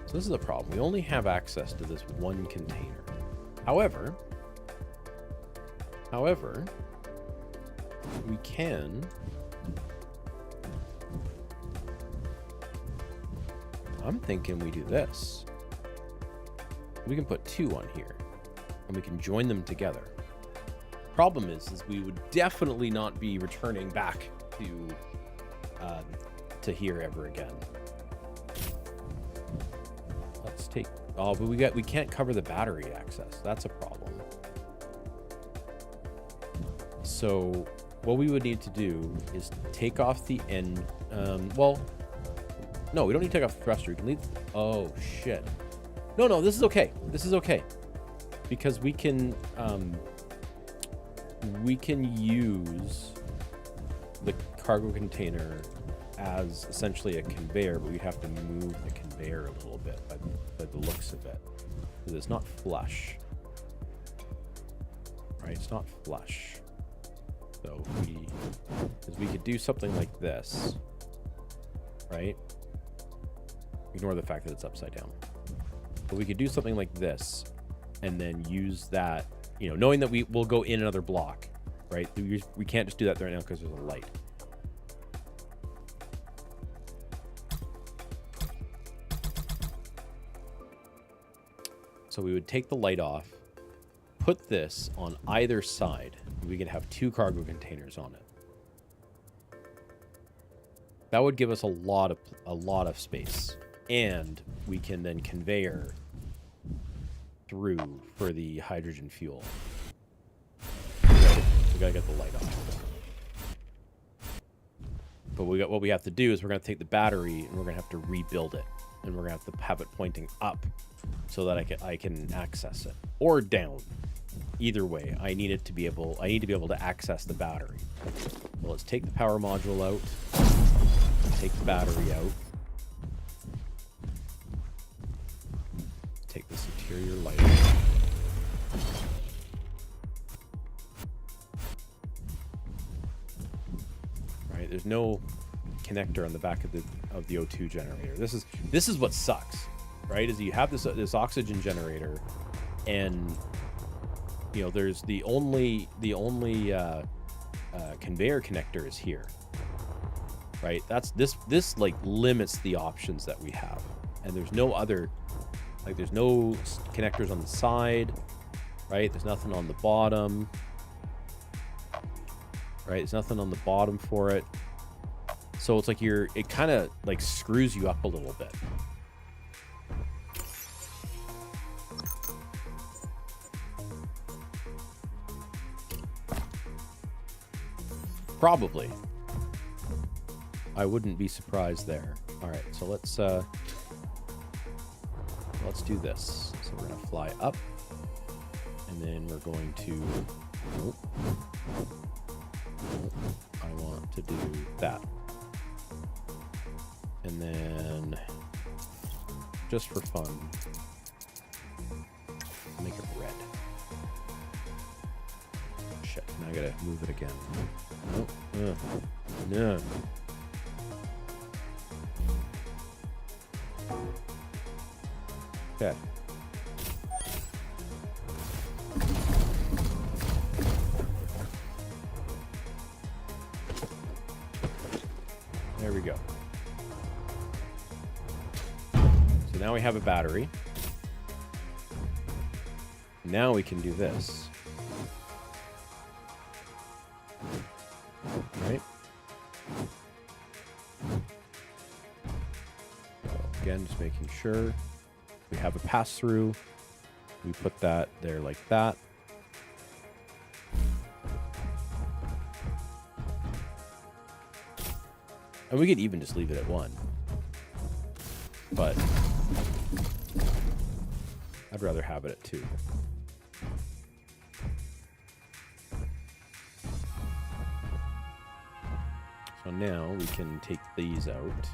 Speaker 1: So this is a problem. We only have access to this one container. However, we can... I'm thinking we do this. We can put two on here, and we can join them together. Problem is we would definitely not be returning back to here ever again. Let's take... Oh, but we can't cover the battery access. That's a problem. So what we would need to do is take off the end. Well, no, we don't need to take off the thruster. We can leave... Oh, shit. No, this is okay. This is okay. Because we can use the cargo container as essentially a conveyor, but we have to move the conveyor a little bit by the looks of it. Because it's not flush. Right? It's not flush. So we could do something like this. Right? Ignore the fact that it's upside down. But we could do something like this and then use that, you know, knowing that we will go in another block, right? We can't just do that right now because there's a light. So we would take the light off, put this on either side, and we could have two cargo containers on it. That would give us a lot of space, and we can then conveyor through for the hydrogen fuel. We gotta get the light off. But what we have to do is we're gonna take the battery and we're gonna have to rebuild it, and we're gonna have to have it pointing up so that I can access it, or down. Either way, I need to be able to access the battery. Well, let's take the power module out, take the battery out, take this interior light out. Right, there's no connector on the back of the O2 generator. This is what sucks, right? Is you have this oxygen generator and you know, there's the only conveyor connector is here, right? That's this like limits the options that we have, and there's no other, like there's no connectors on the side, right? There's nothing on the bottom, right? There's nothing on the bottom for it, so it's like it kind of like screws you up a little bit. Probably. I wouldn't be surprised there. All right, so let's do this. So we're gonna fly up, and then we're going to. Oh, I want to do that, and then just for fun, make it red. Shit! Now I gotta move it again. No. No. Okay. There we go. So now we have a battery. Now we can do this. Right? So again, just making sure we have a pass-through. We put that there like that. And we could even just leave it at 1. But I'd rather have it at 2. So now we can take these out.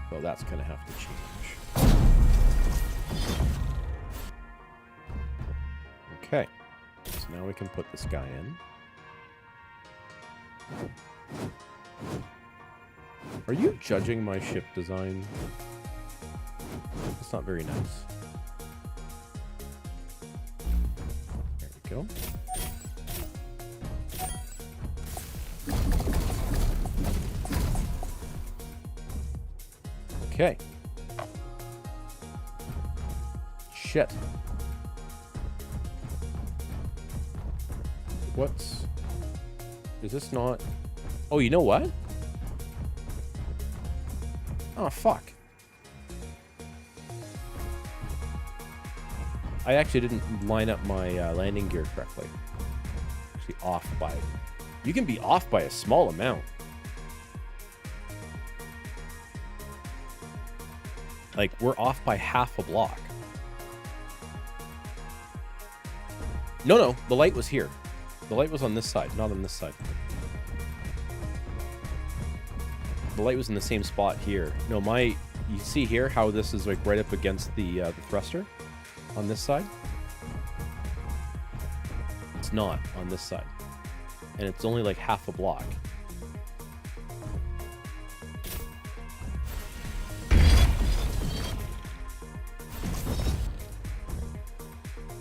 Speaker 1: So that's going to have to change. Okay. So now we can put this guy in. Are you judging my ship design? That's not very nice. There we go. Okay. Shit. What's... Is this not... Oh, you know what? Oh, fuck. I actually didn't line up my landing gear correctly. Actually off by... You can be off by a small amount. Like, we're off by half a block. No, the light was here. The light was on this side, not on this side. The light was in the same spot here. No, you see here how this is like right up against the thruster on this side? It's not on this side. And it's only like half a block.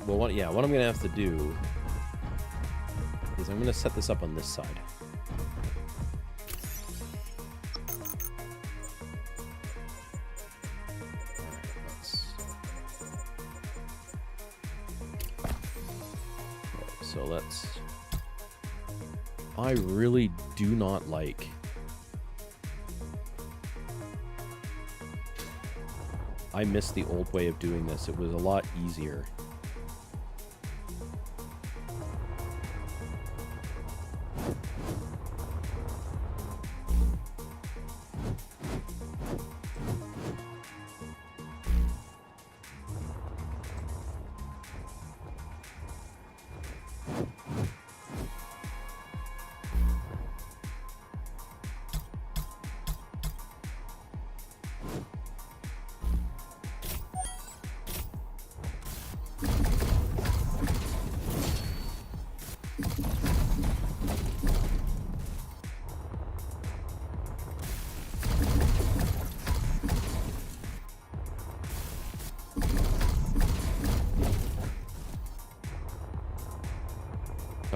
Speaker 1: Well, what I'm going to have to do is I'm going to set this up on this side. So let's... I really do not like... I miss the old way of doing this. It was a lot easier.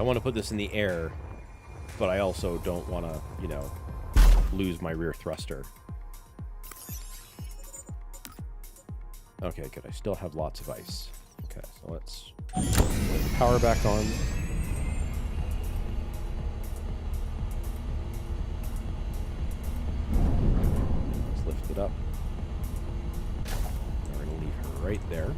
Speaker 1: I want to put this in the air, but I also don't want to, you know, lose my rear thruster. Okay, good. I still have lots of ice. Okay, so let's put the power back on. Let's lift it up. We're going to leave her right there.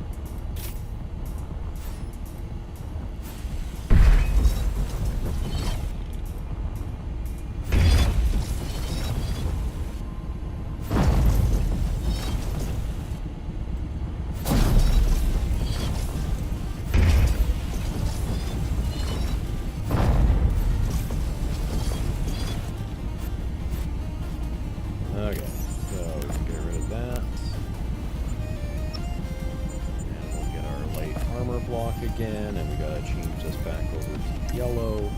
Speaker 1: Again, and we gotta change this back over to yellow.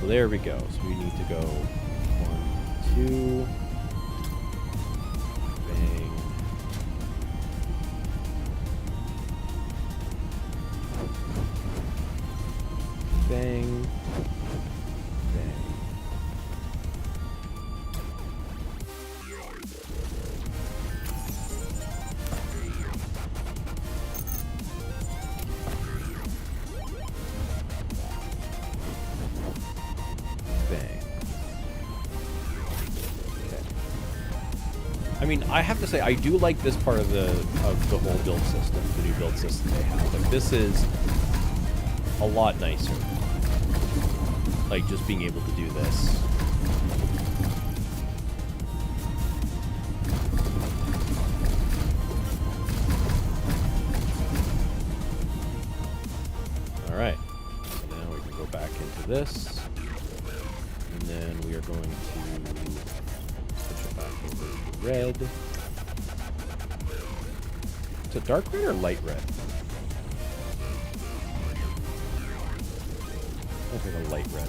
Speaker 1: So there we go. So we need to go 1, 2, bang, bang, bang. I mean, I have to say, I do like this part of the whole build system, the new build system they have. Like, this is a lot nicer. Like, just being able to do this. Alright. So now we can go back into this. And then we are going to switch it back over to red. Is it dark red or light red? I think a light red.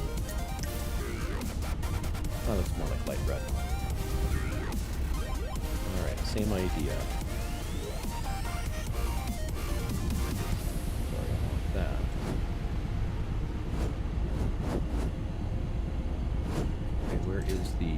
Speaker 1: Oh, that's more like light red. Alright, same idea. Sorry, I want that. Okay, where is the...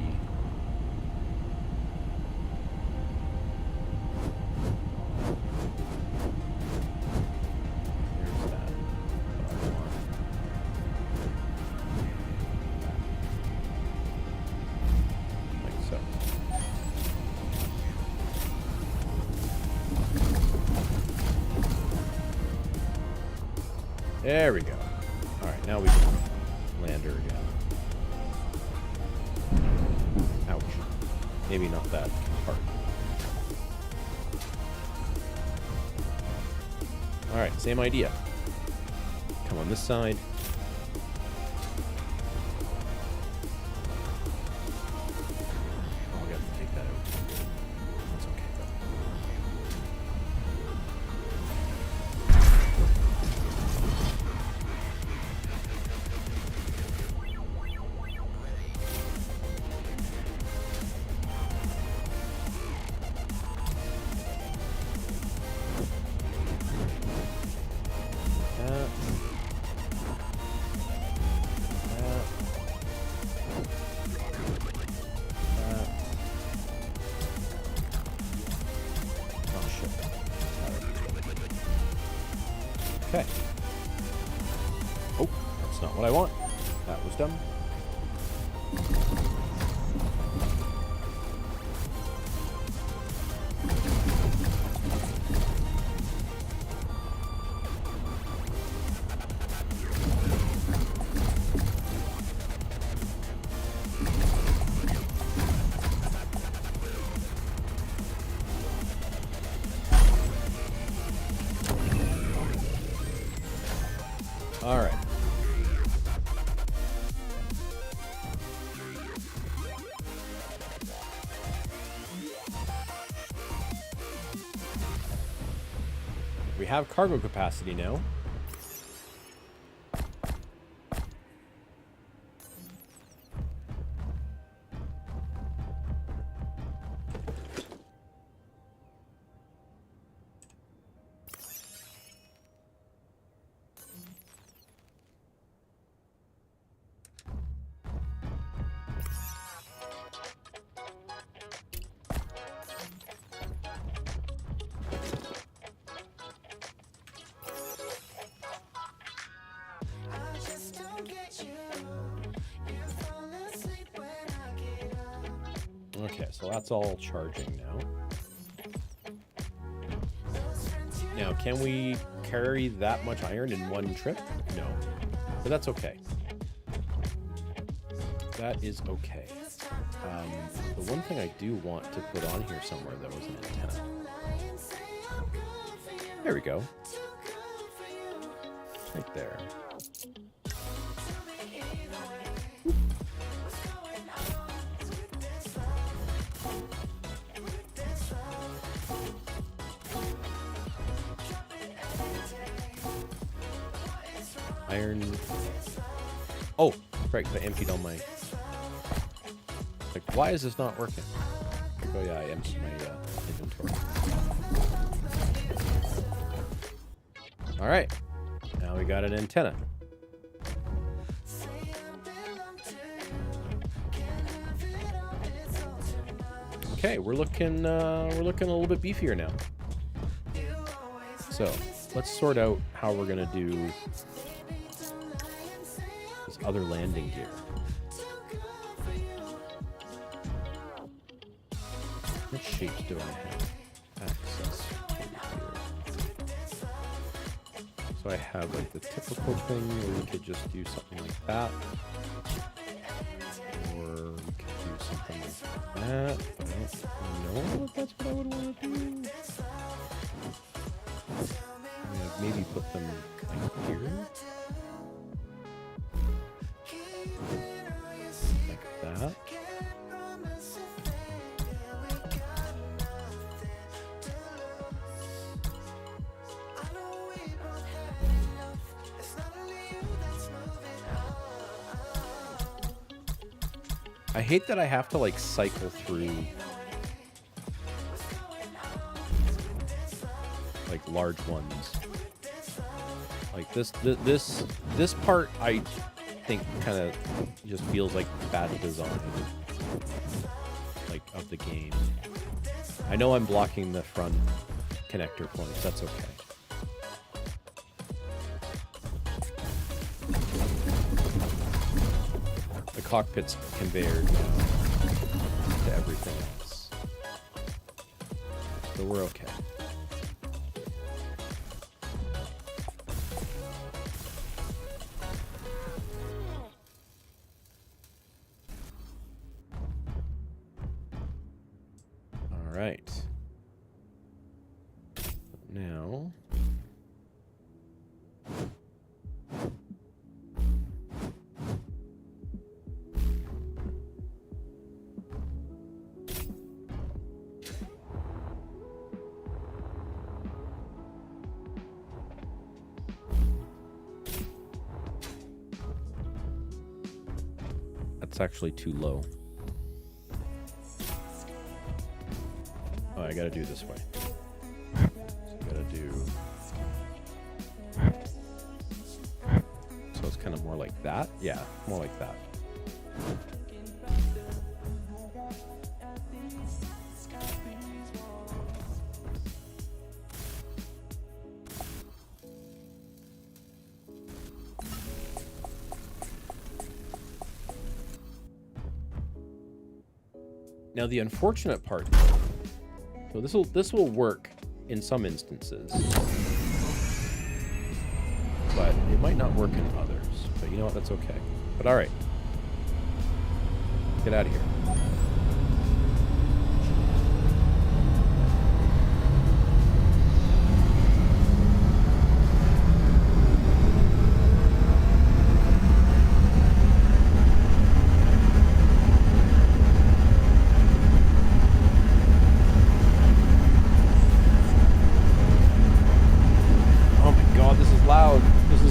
Speaker 1: There we go. Alright, now we can land her again. Ouch. Maybe not that hard. Alright, same idea. Come on this side. I'll get to take that out. That's okay though. Okay. Oh, that's not what I want. That was dumb. All right. We have cargo capacity now. Okay, so that's all charging now. Now, can we carry that much iron in one trip? No. But that's okay. That is okay. The one thing I do want to put on here somewhere, though, is an antenna. There we go. Right there. Iron. Oh, right, I emptied all my... Like, why is this not working? Oh yeah, I emptied my inventory. Alright. Now we got an antenna. Okay, we're looking a little bit beefier now. So, let's sort out how we're gonna do this other landing gear. What shapes do I have access to here? So I have like the typical thing where we could just do something like that. Or we could do something like that. But I don't know if that's what I would want to do. I mean, I'd maybe put them like here. Like that. I hate that I have to like cycle through like large ones. Like this part I think kind of just feels like bad design like of the game. I know I'm blocking the front connector points. That's okay. Cockpit's conveyor to everything else. So we're okay. All right. Now... It's actually too low. Oh, I gotta do it this way. So I gotta do... So it's kind of more like that? Yeah, more like that. Now the unfortunate part, so this will work in some instances, but it might not work in others. But you know what? That's okay. But all right, get out of here.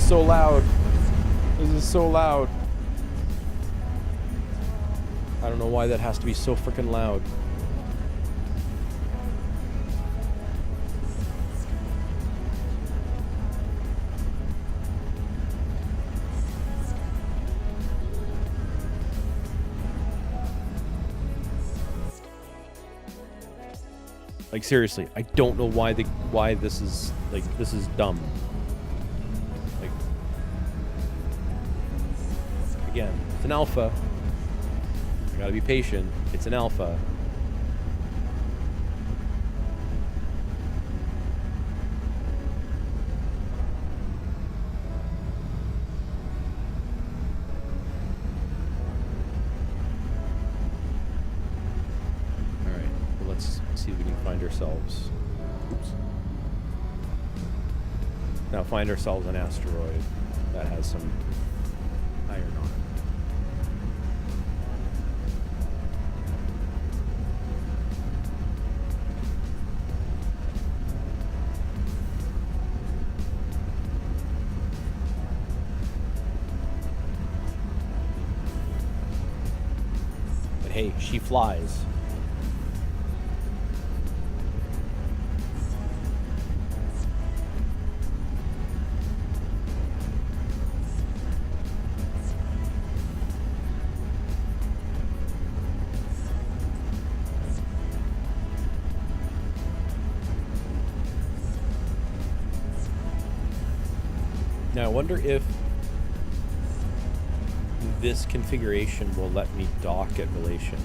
Speaker 1: So loud. This is so loud. I don't know why that has to be so freaking loud. Like seriously, I don't know why this is dumb. Again, it's an alpha. I gotta be patient. It's an alpha. see if we can find ourselves... Oops. Now find ourselves an asteroid that has some iron on it. But hey, she flies. Now I wonder if this configuration will let me dock at relation.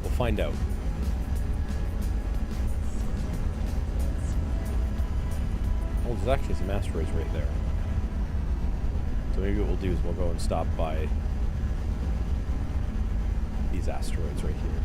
Speaker 1: We'll find out. Oh, there's actually some asteroids right there. So maybe what we'll do is we'll go and stop by these asteroids right here.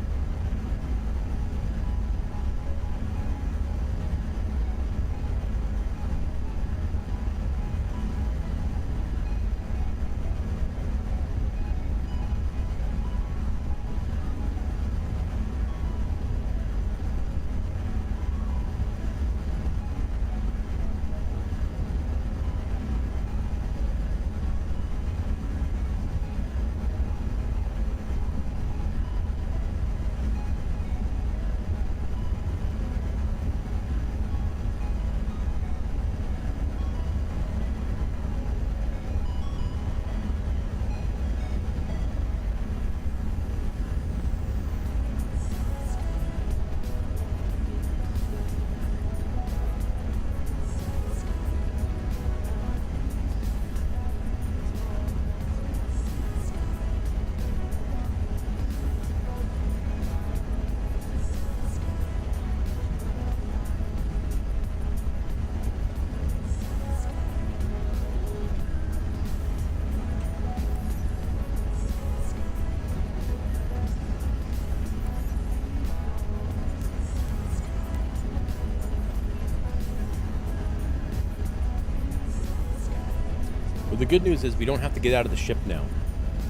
Speaker 1: The good news is we don't have to get out of the ship now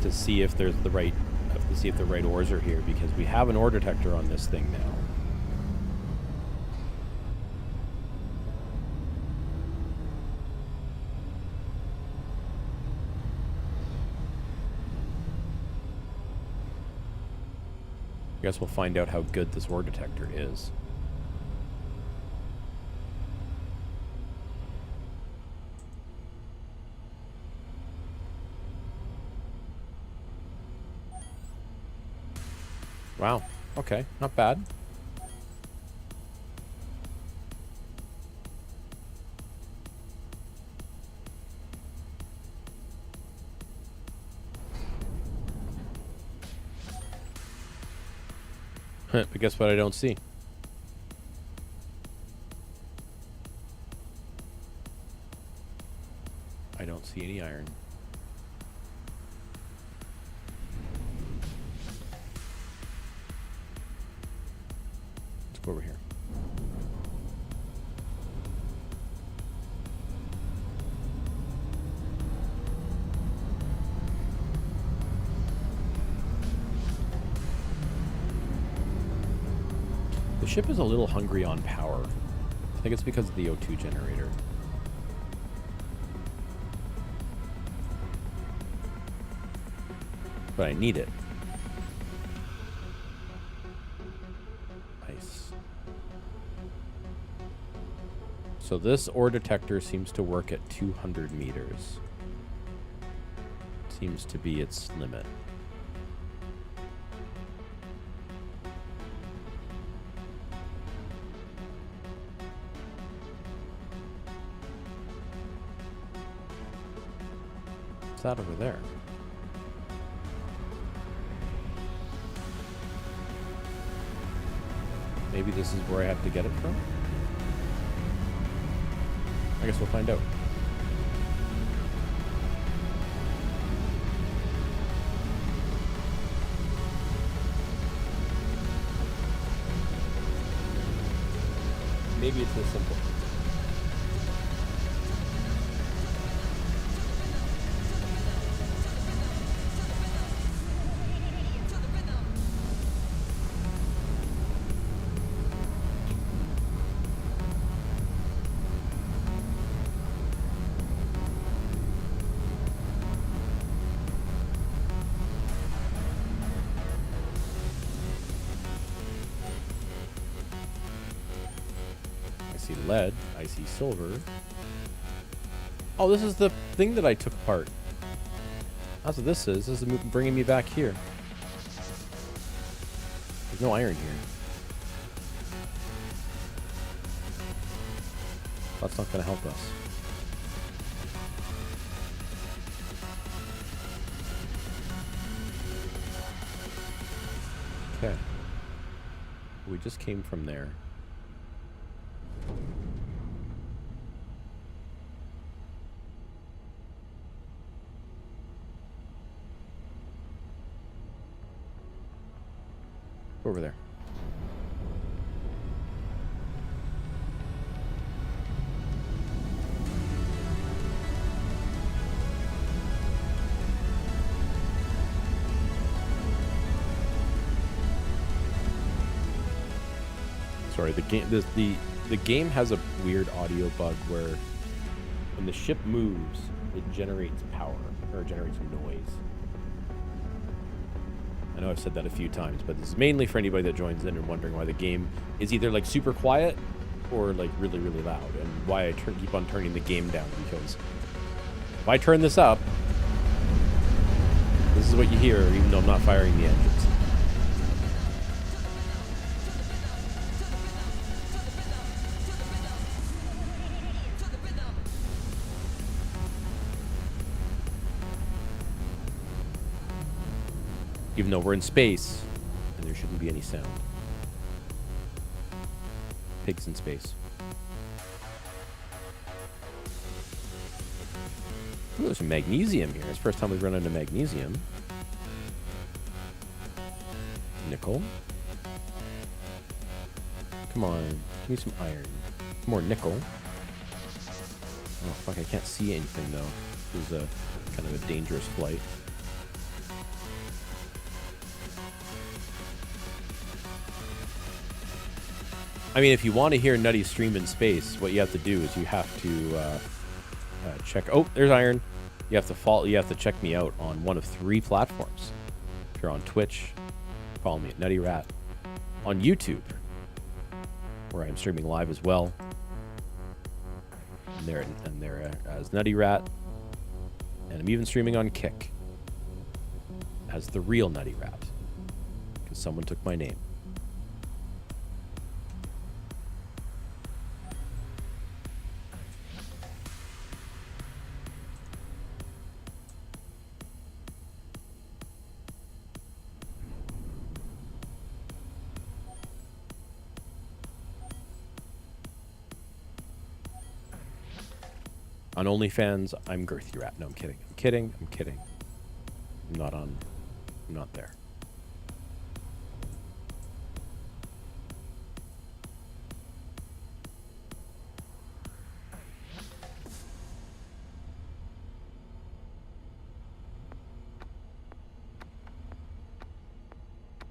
Speaker 1: to see if there's the right ores are here, because we have an ore detector on this thing now. I guess we'll find out how good this ore detector is. Wow. Okay. Not bad. But guess what I don't see? I don't see any iron. Over here. The ship is a little hungry on power. I think it's because of the O2 generator. But I need it. So this ore detector seems to work at 200 meters. Seems to be its limit. What's that over there? Maybe this is where I have to get it from? I guess we'll find out. Maybe it's this simple. Lead. I see silver. Oh, this is the thing that I took apart. That's what this is. This is bringing me back here. There's no iron here. That's not going to help us. Okay. We just came from there. Over there. Sorry, the game has a weird audio bug where when the ship moves, it generates power or generates noise. I know I've said that a few times, but this is mainly for anybody that joins in and wondering why the game is either like super quiet or like really, really loud, and why I keep on turning the game down, because if I turn this up, this is what you hear, even though I'm not firing the engines. Even though we're in space, and there shouldn't be any sound. Pigs in space. Ooh, there's some magnesium here. It's the first time we've run into magnesium. Nickel. Come on, give me some iron. More nickel. Oh fuck, I can't see anything though. This is a kind of a dangerous flight. I mean, if you want to hear Nutty stream in space, what you have to do is you have to check. Oh, there's iron. You have to follow. You have to check me out on one of 3 platforms. If you're on Twitch, follow me at NuttyRat. On YouTube, where I'm streaming live as well. And there as NuttyRat, and I'm even streaming on Kick as the real NuttyRat, because someone took my name. On OnlyFans, I'm Girthy Rat. No, I'm kidding. I'm kidding. I'm kidding. I'm not on. I'm not there.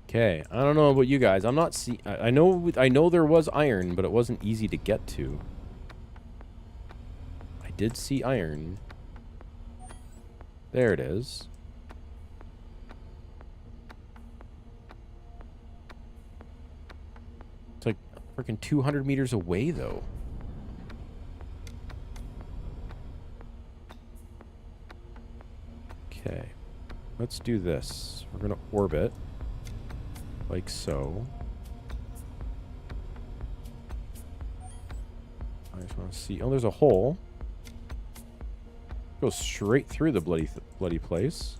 Speaker 1: Okay, I don't know about you guys. I'm not see. I know there was iron, but it wasn't easy to get to. Did see iron. There it is. It's like freaking 200 meters away, though. Okay. Let's do this. We're going to orbit. Like so. I just want to see. Oh, there's a hole. Goes straight through the bloody place.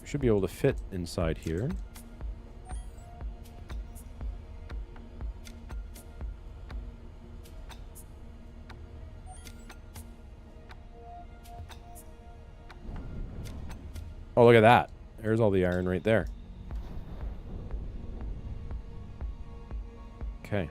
Speaker 1: We should be able to fit inside here. Oh, look at that. There's all the iron right there. Okay.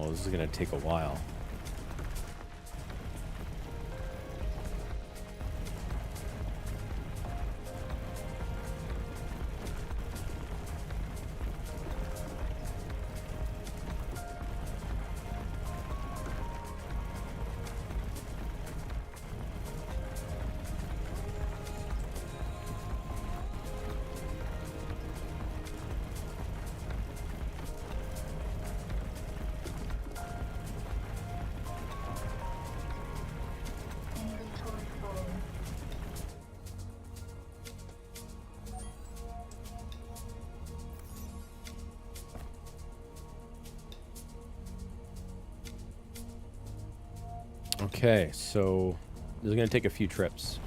Speaker 1: Oh, this is going to take a while. Okay, so this is going to take a few trips.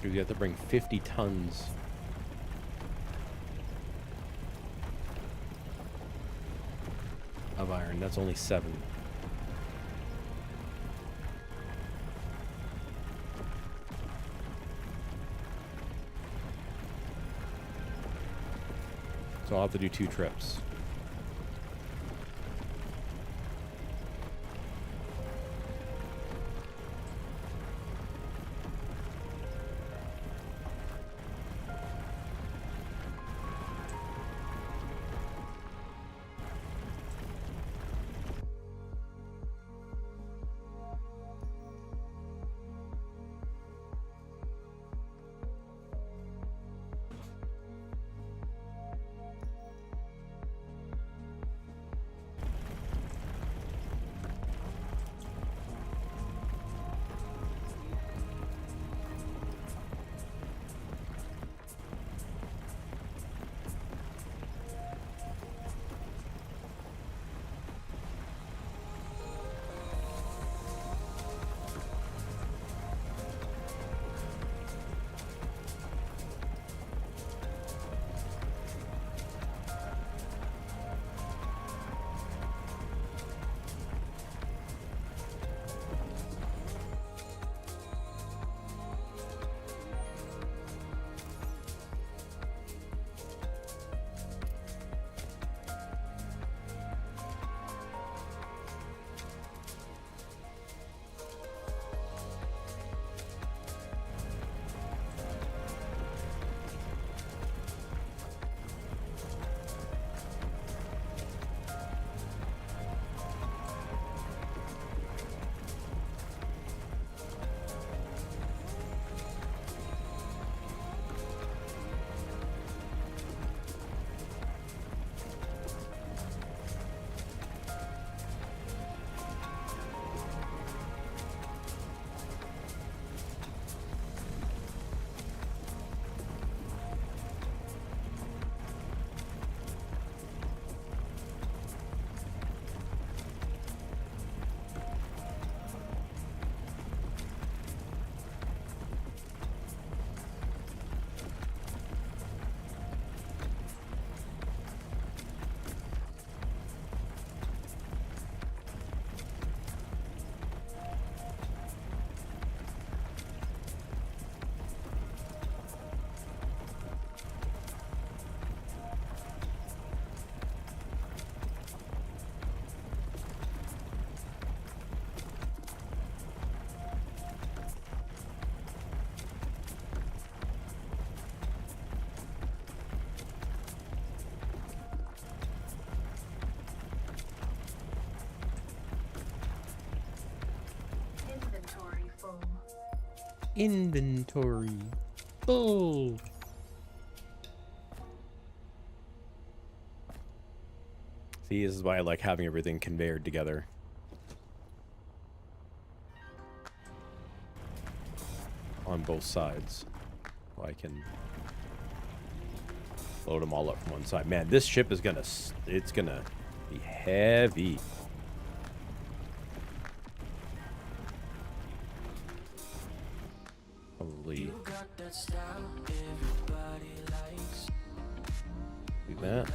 Speaker 1: You have to bring 50 tons of iron. That's only 7. So I'll have to do 2 trips. Inventory. Full. See, this is why I like having everything conveyored together. On both sides. So I can load them all up from one side. Man, this ship is gonna, it's gonna be heavy. Probably do that.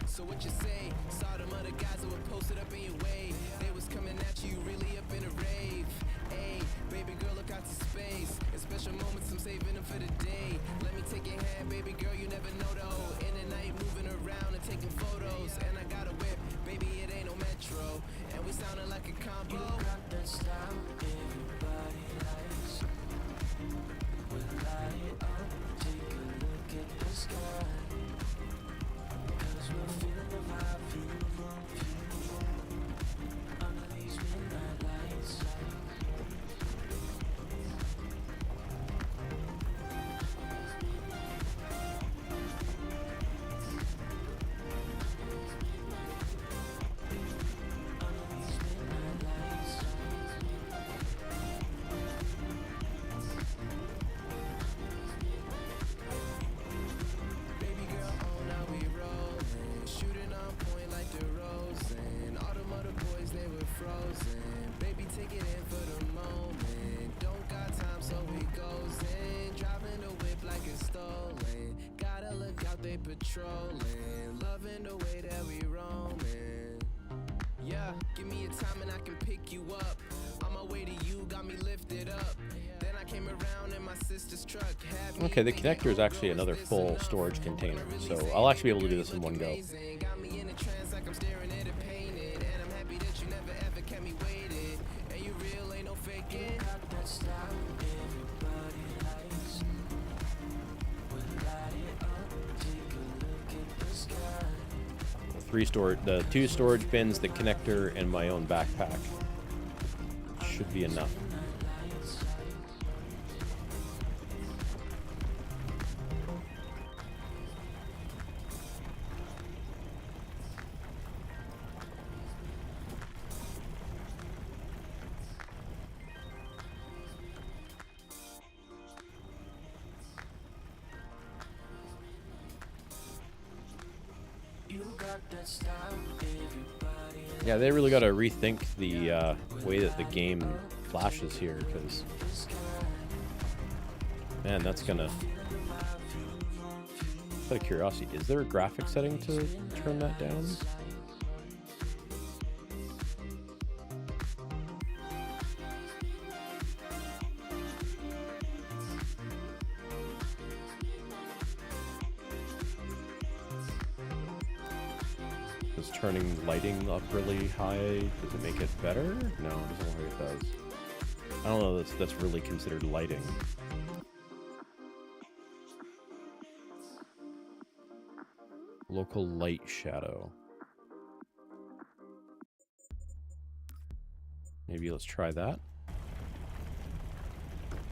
Speaker 2: So what you say? Saw them other guys that were posted up in your way. They was coming at you really up in a rave. Hey, baby girl, look out to space. In special moments, I'm saving them for the day. Let me take your hand, baby girl, you never know though. In the night, moving around and taking photos. And I got a whip, baby, it ain't no metro. And we sounding like a combo. You got that style, everybody likes. We'll light it up, take a look at the sky. Patrolling, loving the way that we roaming. Yeah, give me a time and I can pick you up. On my way to you, got me lifted up. Then I came around in my sister's truck.
Speaker 1: Okay, the connector is actually another full storage container, so I'll actually be able to do this in one go.
Speaker 2: Got me in a trance like I'm staring at a painted. And I'm happy that you never ever kept me waiting. And you real, ain't no faking. Got that style everybody likes. We'll light it up, take a look at the sky.
Speaker 1: The two storage bins, the connector, and my own backpack should be enough. Yeah, they really got to rethink the way that the game flashes here, because, man, that's gonna. Out of curiosity, is there a graphic setting to turn that down? Is turning lighting up really high, does it make it better? No, it doesn't look like it does. I don't know if that's really considered lighting. Local light shadow. Maybe let's try that.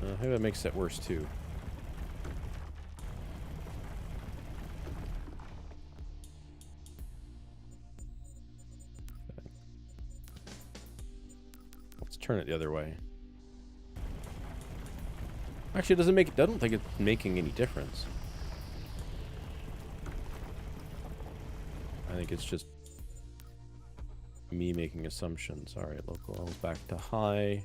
Speaker 1: Maybe that makes it worse too. Turn it the other way. Actually, it doesn't make. I don't think it's making any difference. I think it's just me making assumptions. All right, local levels back to high.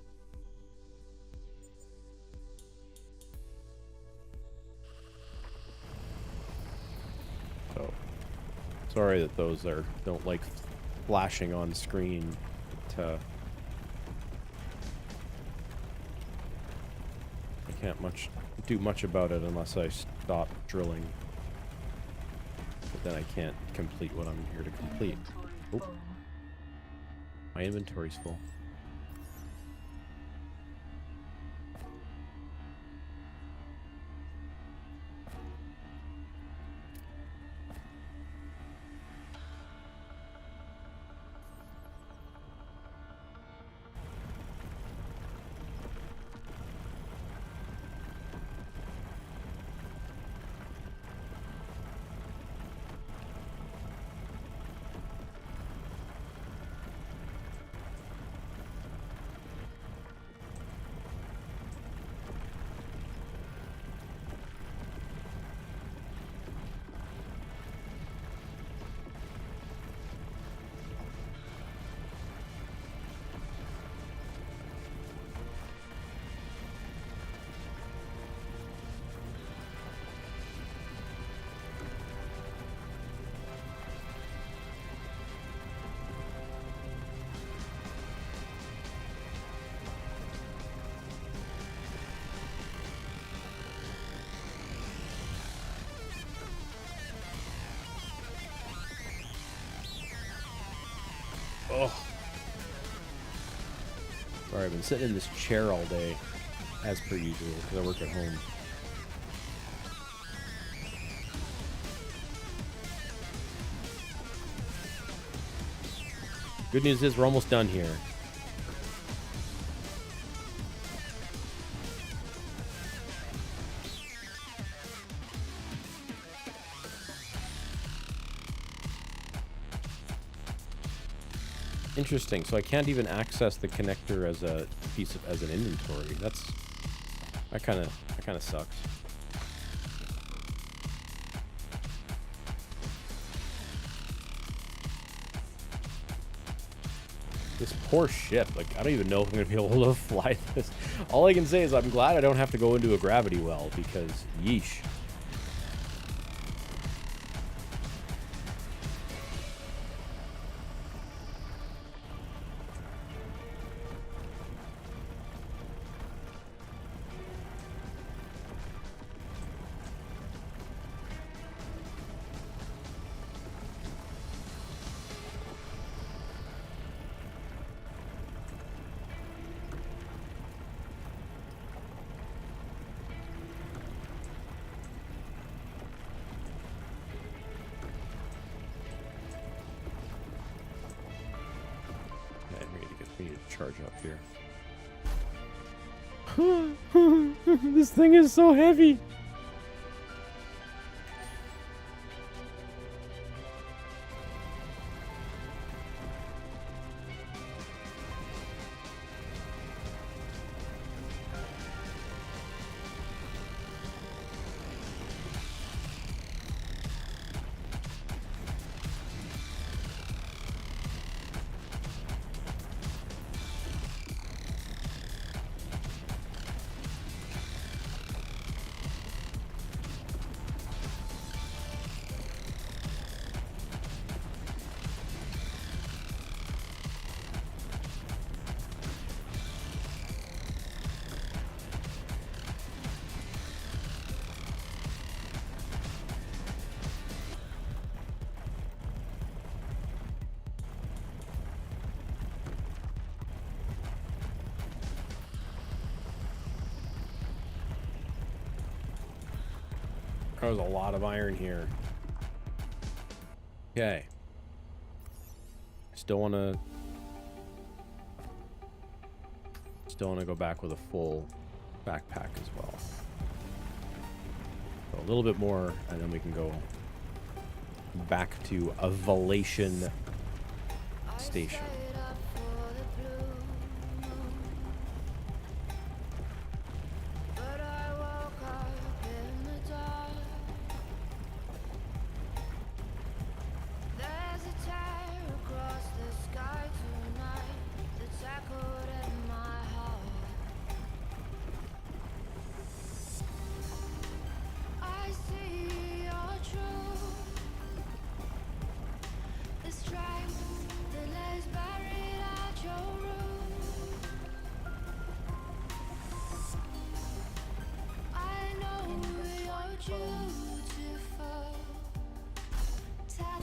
Speaker 1: So sorry that those don't like flashing on screen. But, can't do much about it unless I stop drilling. But then I can't complete what I'm here to complete. Oh. My inventory's full. Sorry, I've been sitting in this chair all day, as per usual, because I work at home. Good news is we're almost done here. Interesting. So I can't even access the connector as a piece of an inventory. That kind of sucks. This poor ship. Like, I don't even know if I'm gonna be able to fly this. All I can say is I'm glad I don't have to go into a gravity well, because yeesh. Charge up here. This thing is so heavy. There was a lot of iron here. Okay. Still want to go back with a full backpack as well. So a little bit more, and then we can go back to a Valation station.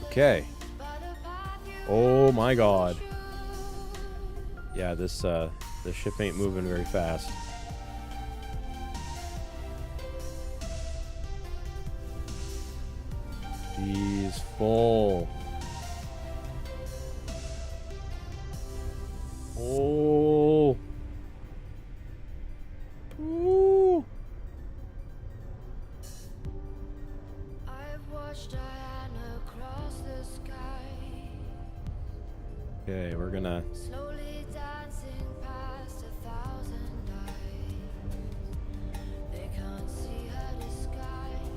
Speaker 1: Okay. Oh my god. Yeah, this ship ain't moving very fast. He's full. Oh. Ooh. Okay, we're gonna slowly dancing past 1,000 eyes. They can't see her disguise.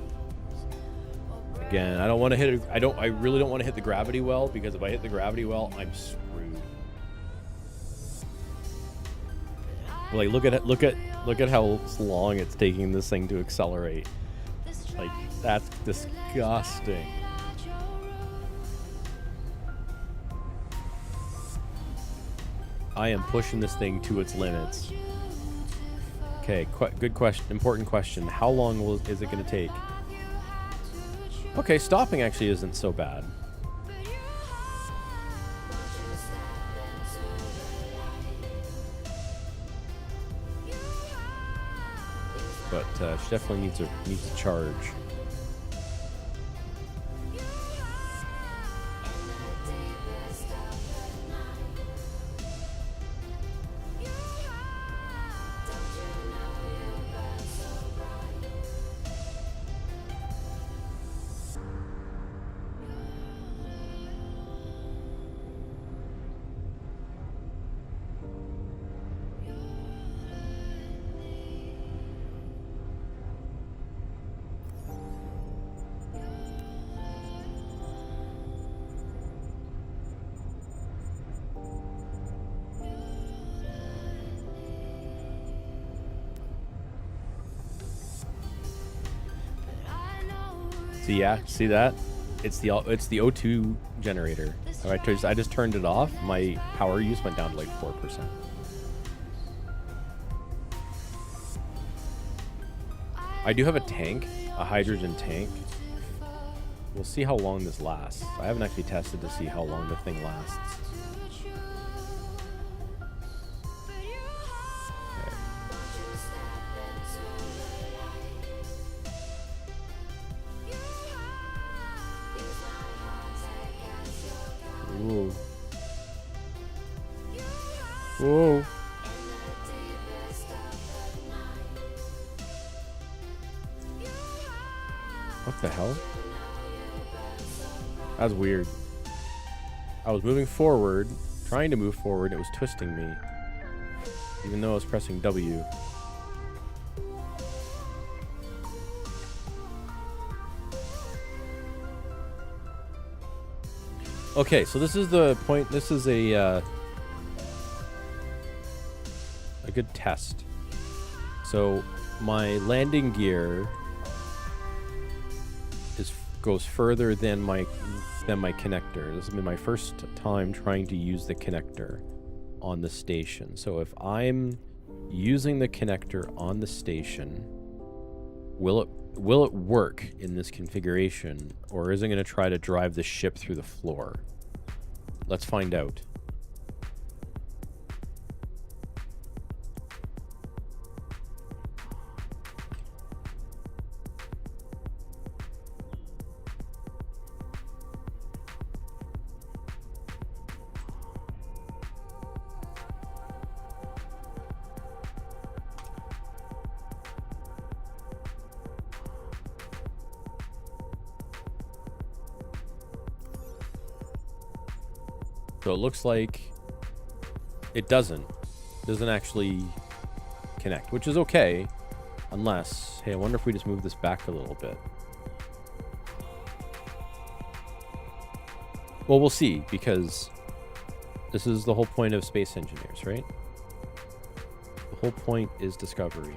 Speaker 1: Again, I don't want to hit it. I really don't want to hit the gravity well, because if I hit the gravity well, I'm screwed. Like, look at how long it's taking this thing to accelerate. Like, that's disgusting. I am pushing this thing to its limits. Okay, good question. Important question. How long is it going to take? Okay, stopping actually isn't so bad. but she definitely needs a charge. Yeah, see that? It's the O2 generator. I just turned it off. My power use went down to like 4%. I do have a tank, a hydrogen tank. We'll see how long this lasts. I haven't actually tested to see how long the thing lasts. Ooh. Whoa. What the hell? That was weird. I was moving forward, trying to move forward, it was twisting me. Even though I was pressing W. Okay, so this is the point. This is a good test. So my landing gear goes further than my connector. This has been my first time trying to use the connector on the station. So if I'm using the connector on the station, will it work in this configuration, or is it going to try to drive the ship through the floor? Let's find out. So it looks like it doesn't actually connect, which is okay, unless, hey, I wonder if we just move this back a little bit. Well, we'll see, because this is the whole point of space engineers, right? The whole point is discovery.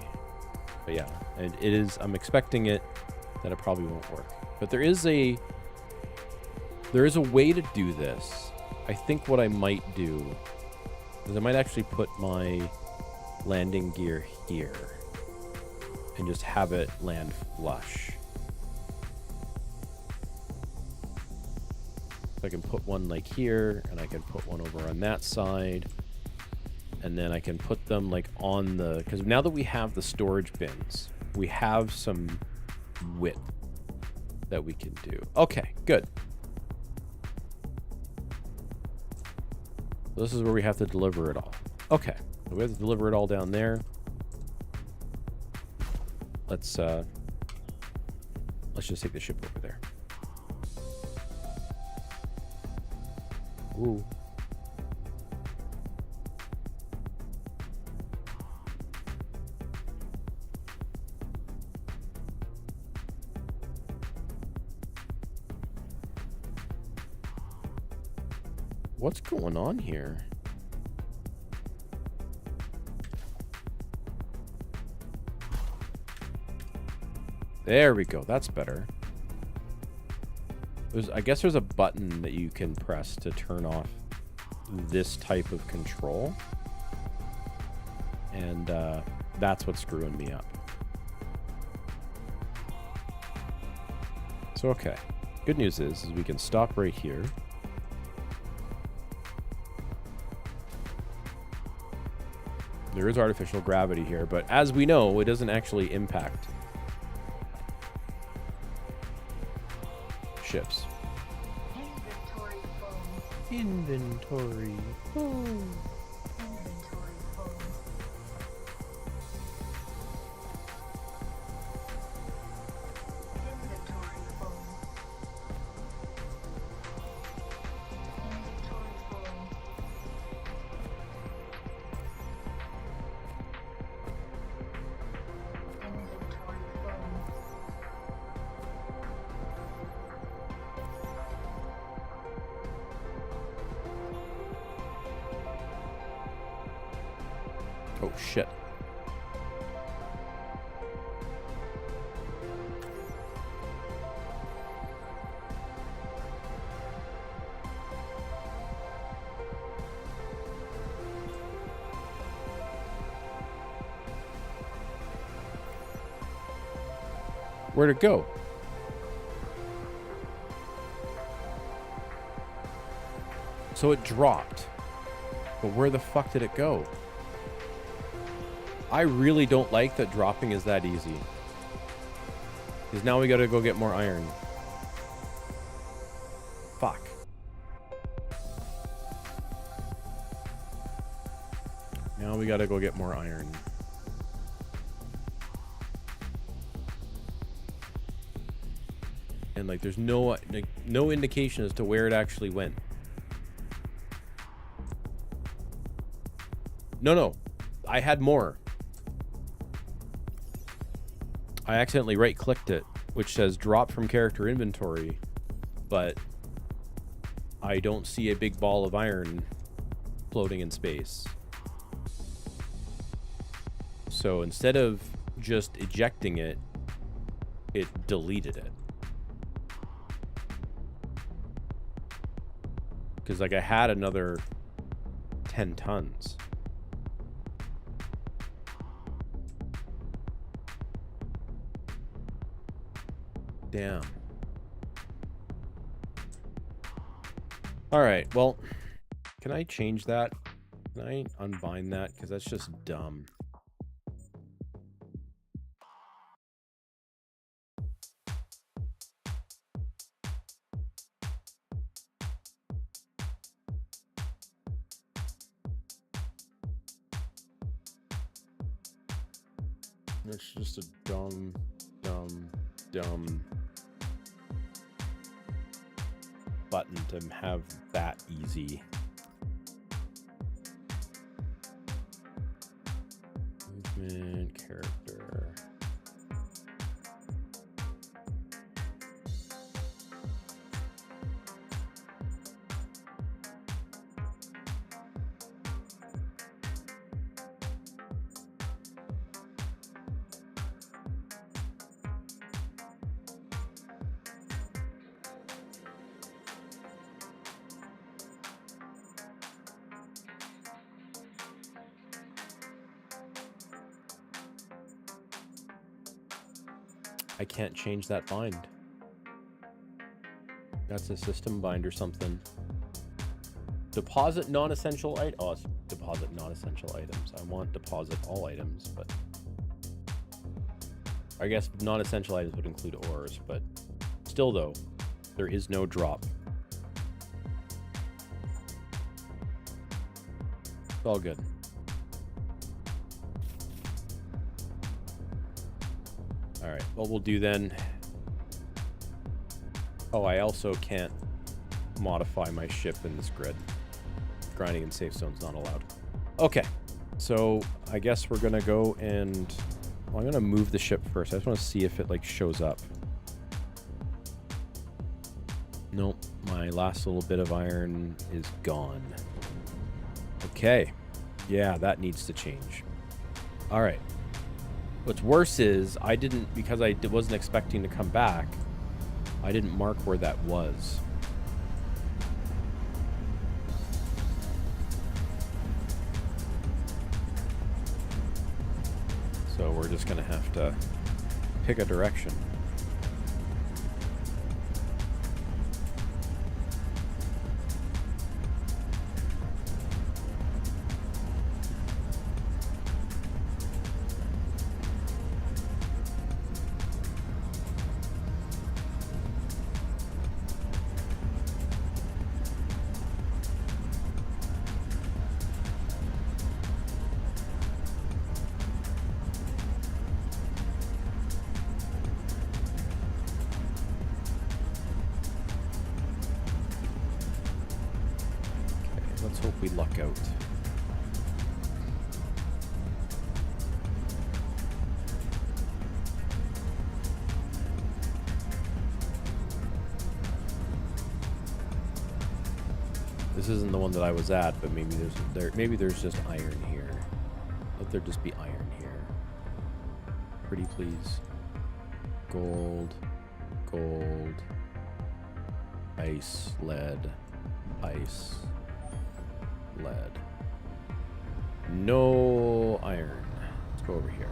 Speaker 1: But yeah, and it is, I'm expecting it that it probably won't work. But there is a way to do this. I think what I might do is I might actually put my landing gear here and just have it land flush. So I can put one like here, and I can put one over on that side, and then I can put them like on the, because now that we have the storage bins, we have some width that we can do. Okay, good. This is where we have to deliver it all. Okay, so we have to deliver it all down there. Let's just take the ship over there. Ooh. What's going on here? There we go. That's better. I guess there's a button that you can press to turn off this type of control. And that's what's screwing me up. So, okay. Good news is we can stop right here. There is artificial gravity here, but as we know, it doesn't actually impact ships.
Speaker 3: Inventory full.
Speaker 1: Inventory. Oh.
Speaker 3: Inventory full. Inventory full. Inventory full. Inventory full.
Speaker 1: Oh, shit. Where'd it go? So it dropped. But where the fuck did it go? I really don't like that dropping is that easy. Because now we gotta go get more iron. Fuck. Now we gotta go get more iron. And like there's no indication as to where it actually went. No. I had more. I accidentally right-clicked it, which says drop from character inventory, but I don't see a big ball of iron floating in space. So instead of just ejecting it, it deleted it. Because like I had another 10 tons. Damn. All right, well, can I change that? Can I unbind that? Because that's just dumb. It's just a dumb button to have that easy. Movement, character. I can't change that bind. That's a system bind or something. Deposit non-essential items. Oh, it's deposit non-essential items. I want deposit all items, but I guess non-essential items would include ores, but still though, there is no drop. It's all good. All right, what we'll do then. Oh, I also can't modify my ship in this grid. Grinding in safe zones not allowed. Okay, so I guess we're gonna go and well, I'm gonna move the ship first. I just want to see if it like shows up. Nope, my last little bit of iron is gone. Okay, yeah, that needs to change. All right. What's worse is I didn't, because I wasn't expecting to come back, I didn't mark where that was. So we're just going to have to pick a direction. hope we luck out. This isn't the one that I was at, but maybe there's just iron here. Let there just be iron here. Pretty please. Gold, gold, ice, lead, ice, lead. No iron. Let's go over here.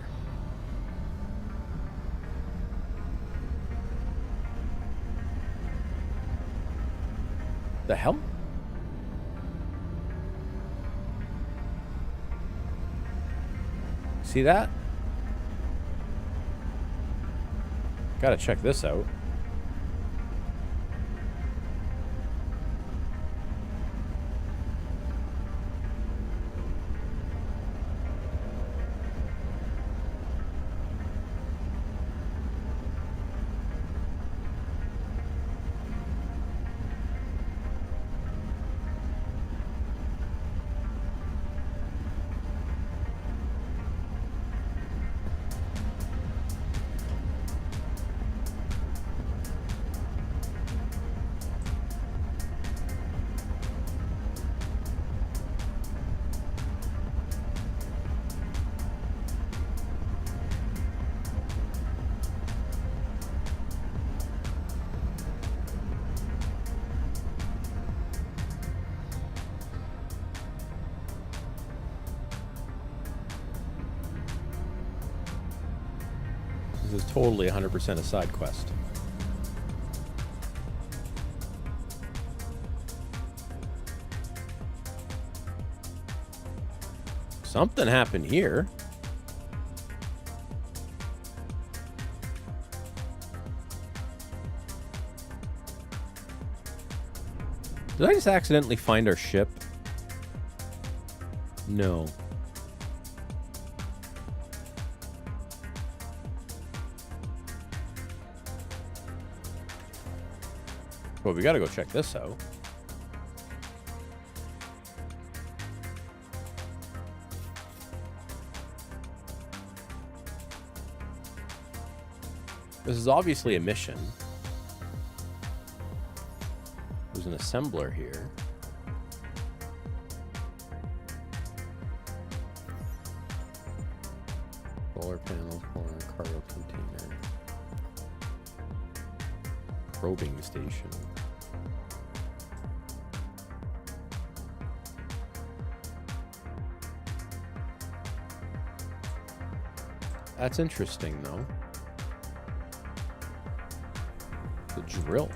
Speaker 1: The hell? See that? Gotta check this out. This is totally 100% a side quest. Something happened here. Did I just accidentally find our ship? No. Well, we gotta go check this out. This is obviously a mission. There's an assembler here. Solar panel for a cargo container. Probing station. That's interesting, though. The drill.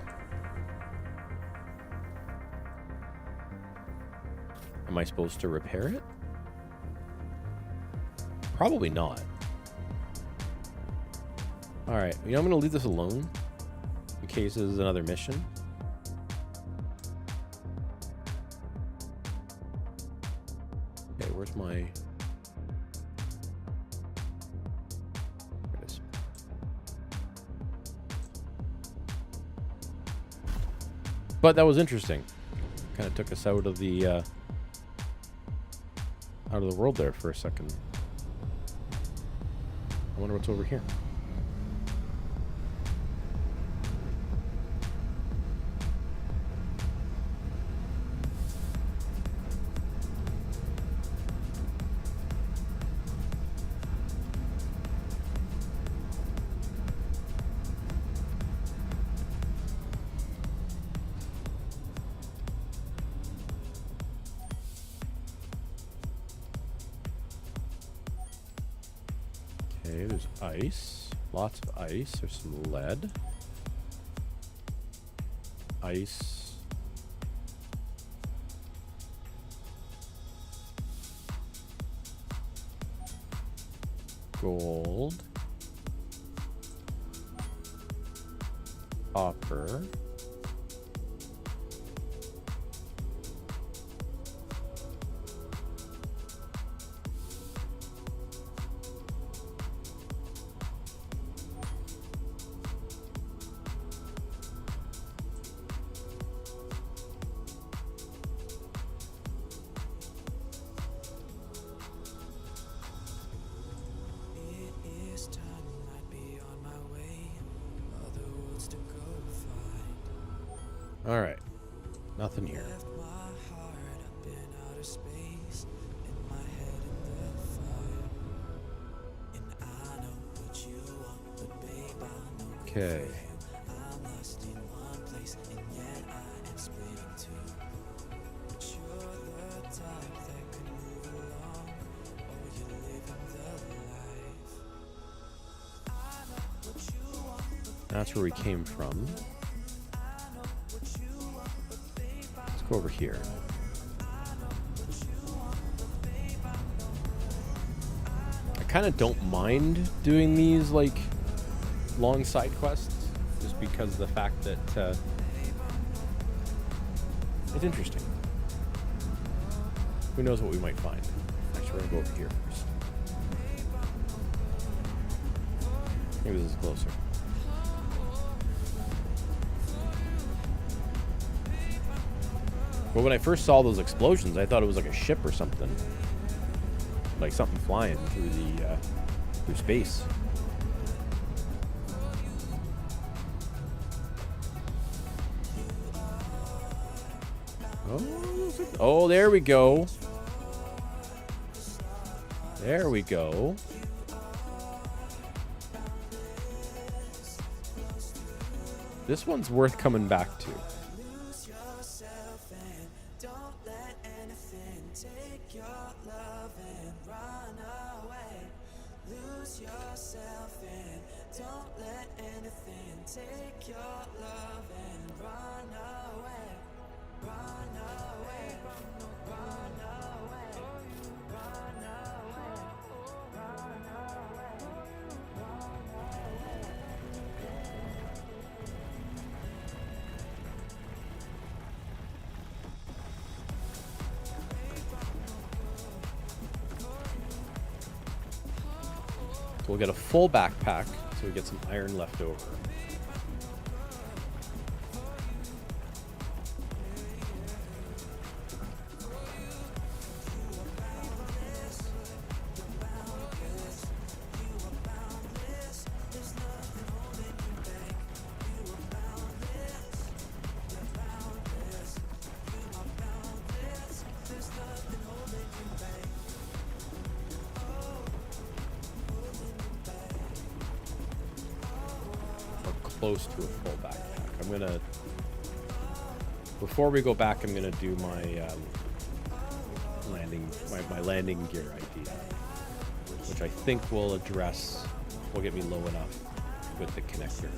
Speaker 1: Am I supposed to repair it? Probably not. Alright, you know, I'm going to leave this alone in case this is another mission. Okay, where's my... There it is. But that was interesting. Kind of took us out of the world there for a second. I wonder what's over here. Okay, there's ice. Lots of ice. There's some lead. Ice. Gold. Copper. All right. Nothing here. Okay. That's where we came from. Let's go over here. I kind of don't mind doing these like long side quests, just because of the fact that it's interesting. Who knows what we might find? Actually, we're gonna go over here first. Maybe this is closer. But when I first saw those explosions, I thought it was like a ship or something. Like something flying through the through space. Oh, there we go. There we go. This one's worth coming back to. So we'll get a full backpack, so we get some iron left over. Close to a full backpack. I'm gonna, before we go back, I'm gonna do my my landing gear idea, which I think will get me low enough with the connector.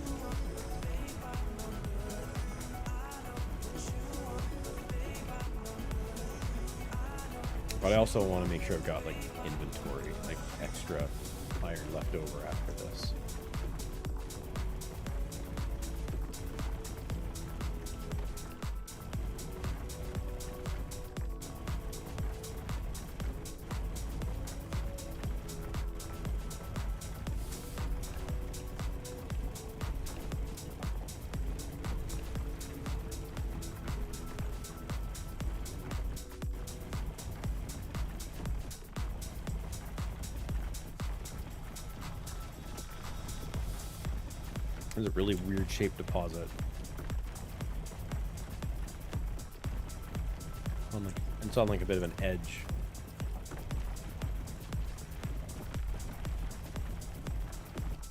Speaker 1: But I also want to make sure I've got like inventory, like extra iron left over after this. There's a really weird shaped deposit. It's on like a bit of an edge.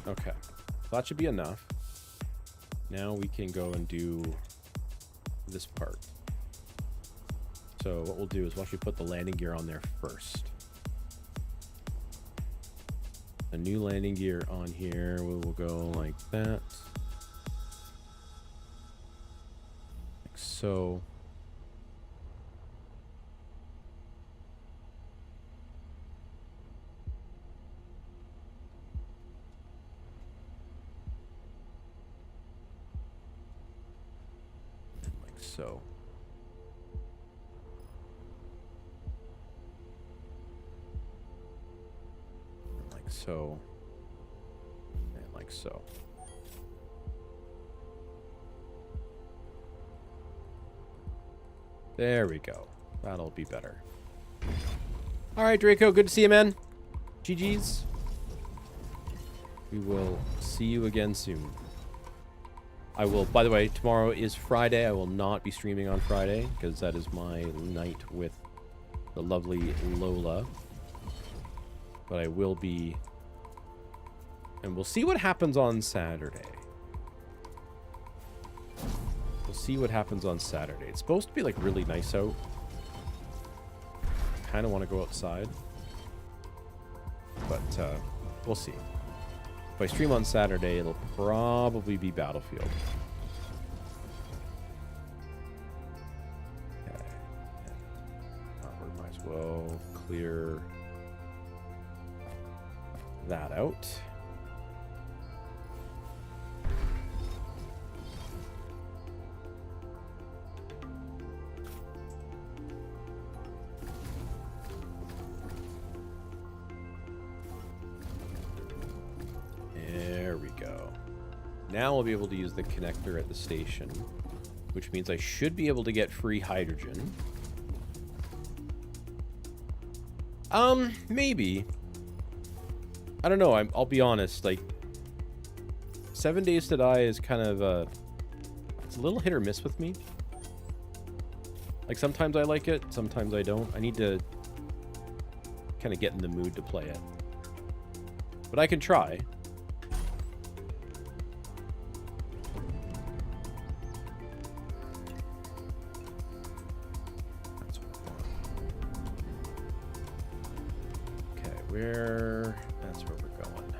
Speaker 1: Okay, that should be enough. Now we can go and do this part. So what we'll do is we'll actually put the landing gear on there first. A new landing gear on here. We will go like that. Like so. And like so. So, and like so. There we go. That'll be better. All right, Draco, good to see you, man. GG's. We will see you again soon. I will, by the way, tomorrow is Friday. I will not be streaming on Friday because that is my night with the lovely Lola. But I will be, and we'll see what happens on Saturday. We'll see what happens on Saturday. It's supposed to be like really nice out. Kind of want to go outside. But we'll see. If I stream on Saturday, it'll probably be Battlefield. Okay. We might as well clear that out. There we go. Now I'll be able to use the connector at the station, which means I should be able to get free hydrogen. Maybe. I don't know. I'll be honest. Like, 7 Days to Die is kind of it's a little hit or miss with me. Like, sometimes I like it, sometimes I don't. I need to kind of get in the mood to play it. But I can try. That's what I want. Okay, that's where we're going.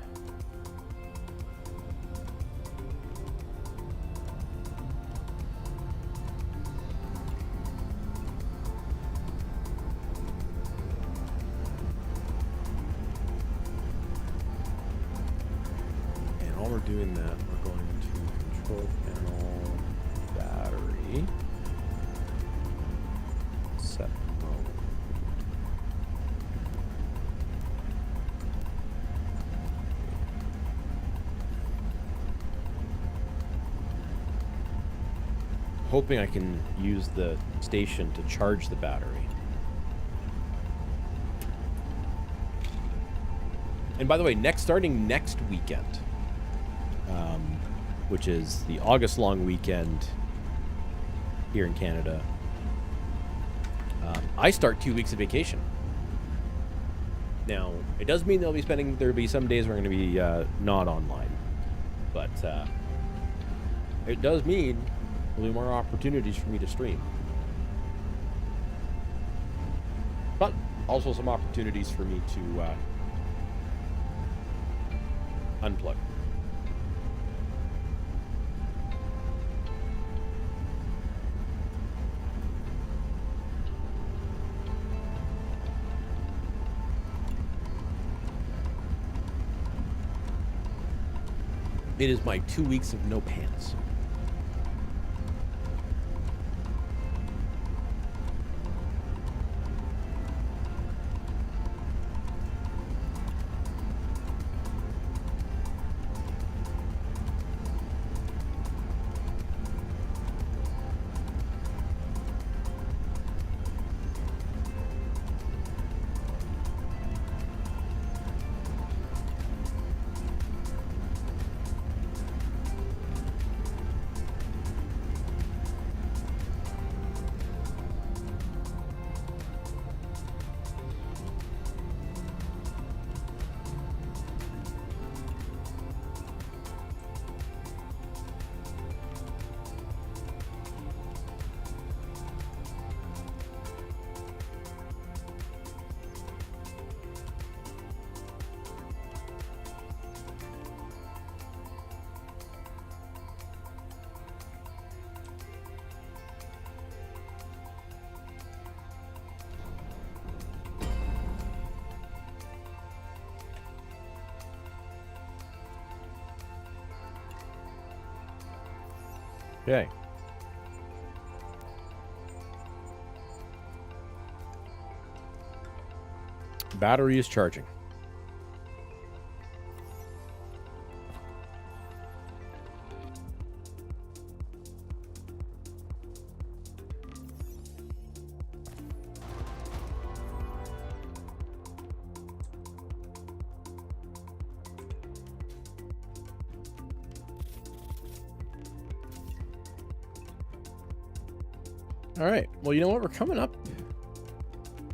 Speaker 1: And while we're doing that, we're going to control panel, battery, set mode. Hoping I can use the station to charge the battery. And by the way, starting next weekend, which is the August long weekend here in Canada, I start 2 weeks of vacation. Now, it does mean there'll be some days where I'm going to be not online, but it does mean there'll be more opportunities for me to stream. But also some opportunities for me to unplug. It is my 2 weeks of no pants. Okay. Battery is charging. All right. Well, you know what? We're coming up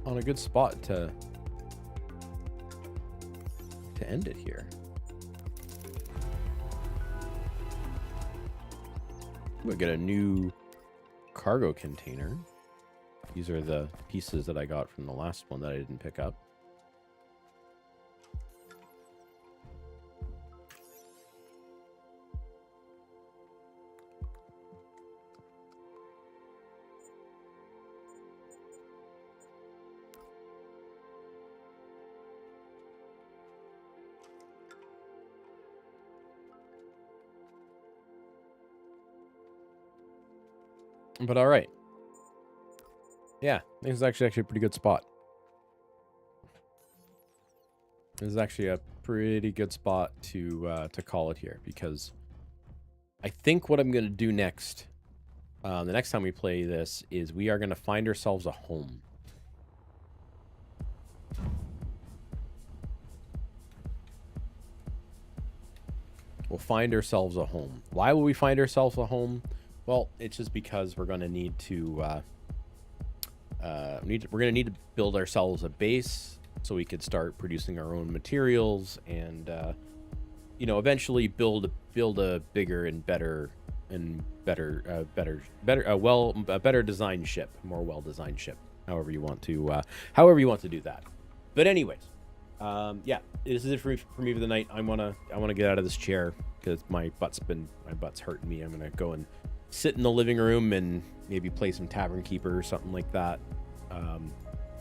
Speaker 1: on a good spot to end it here. We'll get a new cargo container. These are the pieces that I got from the last one that I didn't pick up. But all right. Yeah, this is actually a pretty good spot. This is actually a pretty good spot to call it here, because I think what I'm going to do next, the next time we play this, is we are going to find ourselves a home. We'll find ourselves a home. Why will we find ourselves a home? Well, it's just because we're going to need to we're going to need to build ourselves a base so we could start producing our own materials and you know, eventually build a bigger and better designed ship, more well designed ship, however you want to do that. But anyways, yeah, this is it for me for the night. I want to get out of this chair because my butt's hurting me. I'm going to go and sit in the living room and maybe play some Tavern Keeper or something like that.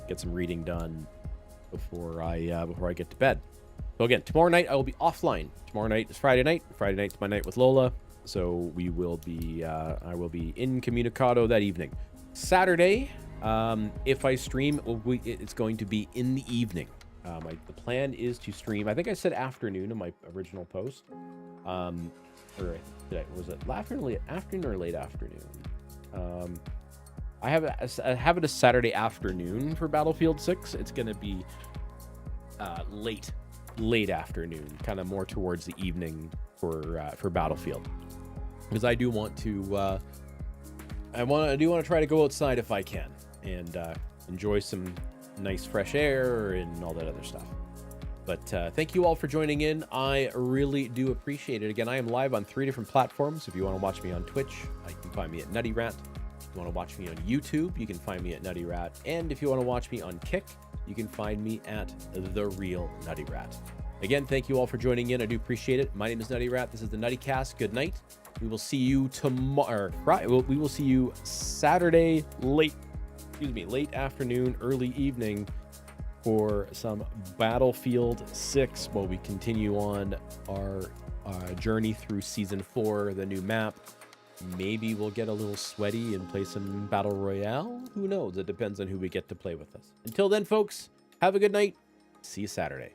Speaker 1: Get some reading done before I get to bed. So again, tomorrow night I will be offline. Tomorrow night is Friday night. Friday night's my night with Lola. So we will be I will be incommunicado that evening. Saturday, if I stream, it's going to be in the evening. The plan is to stream. I think I said afternoon in my original post. Or was it afternoon or late afternoon? I have it a Saturday afternoon for Battlefield 6. It's going to be late afternoon, kind of more towards the evening for Battlefield, because I do want to try to go outside if I can and enjoy some nice fresh air and all that other stuff. But thank you all for joining in. I really do appreciate it. Again, I am live on 3 different platforms. If you want to watch me on Twitch, you can find me at NuttyRat. If you want to watch me on YouTube, you can find me at NuttyRat. And if you want to watch me on Kick, you can find me at The Real NuttyRat. Again, thank you all for joining in. I do appreciate it. My name is NuttyRat. This is the NuttyCast. Good night. We will see you tomorrow. We will see you Saturday late afternoon, early evening for some Battlefield 6 while we continue on our journey through Season 4, the new map. Maybe we'll get a little sweaty and play some Battle Royale. Who knows? It depends on who we get to play with us. Until then, folks, have a good night. See you Saturday.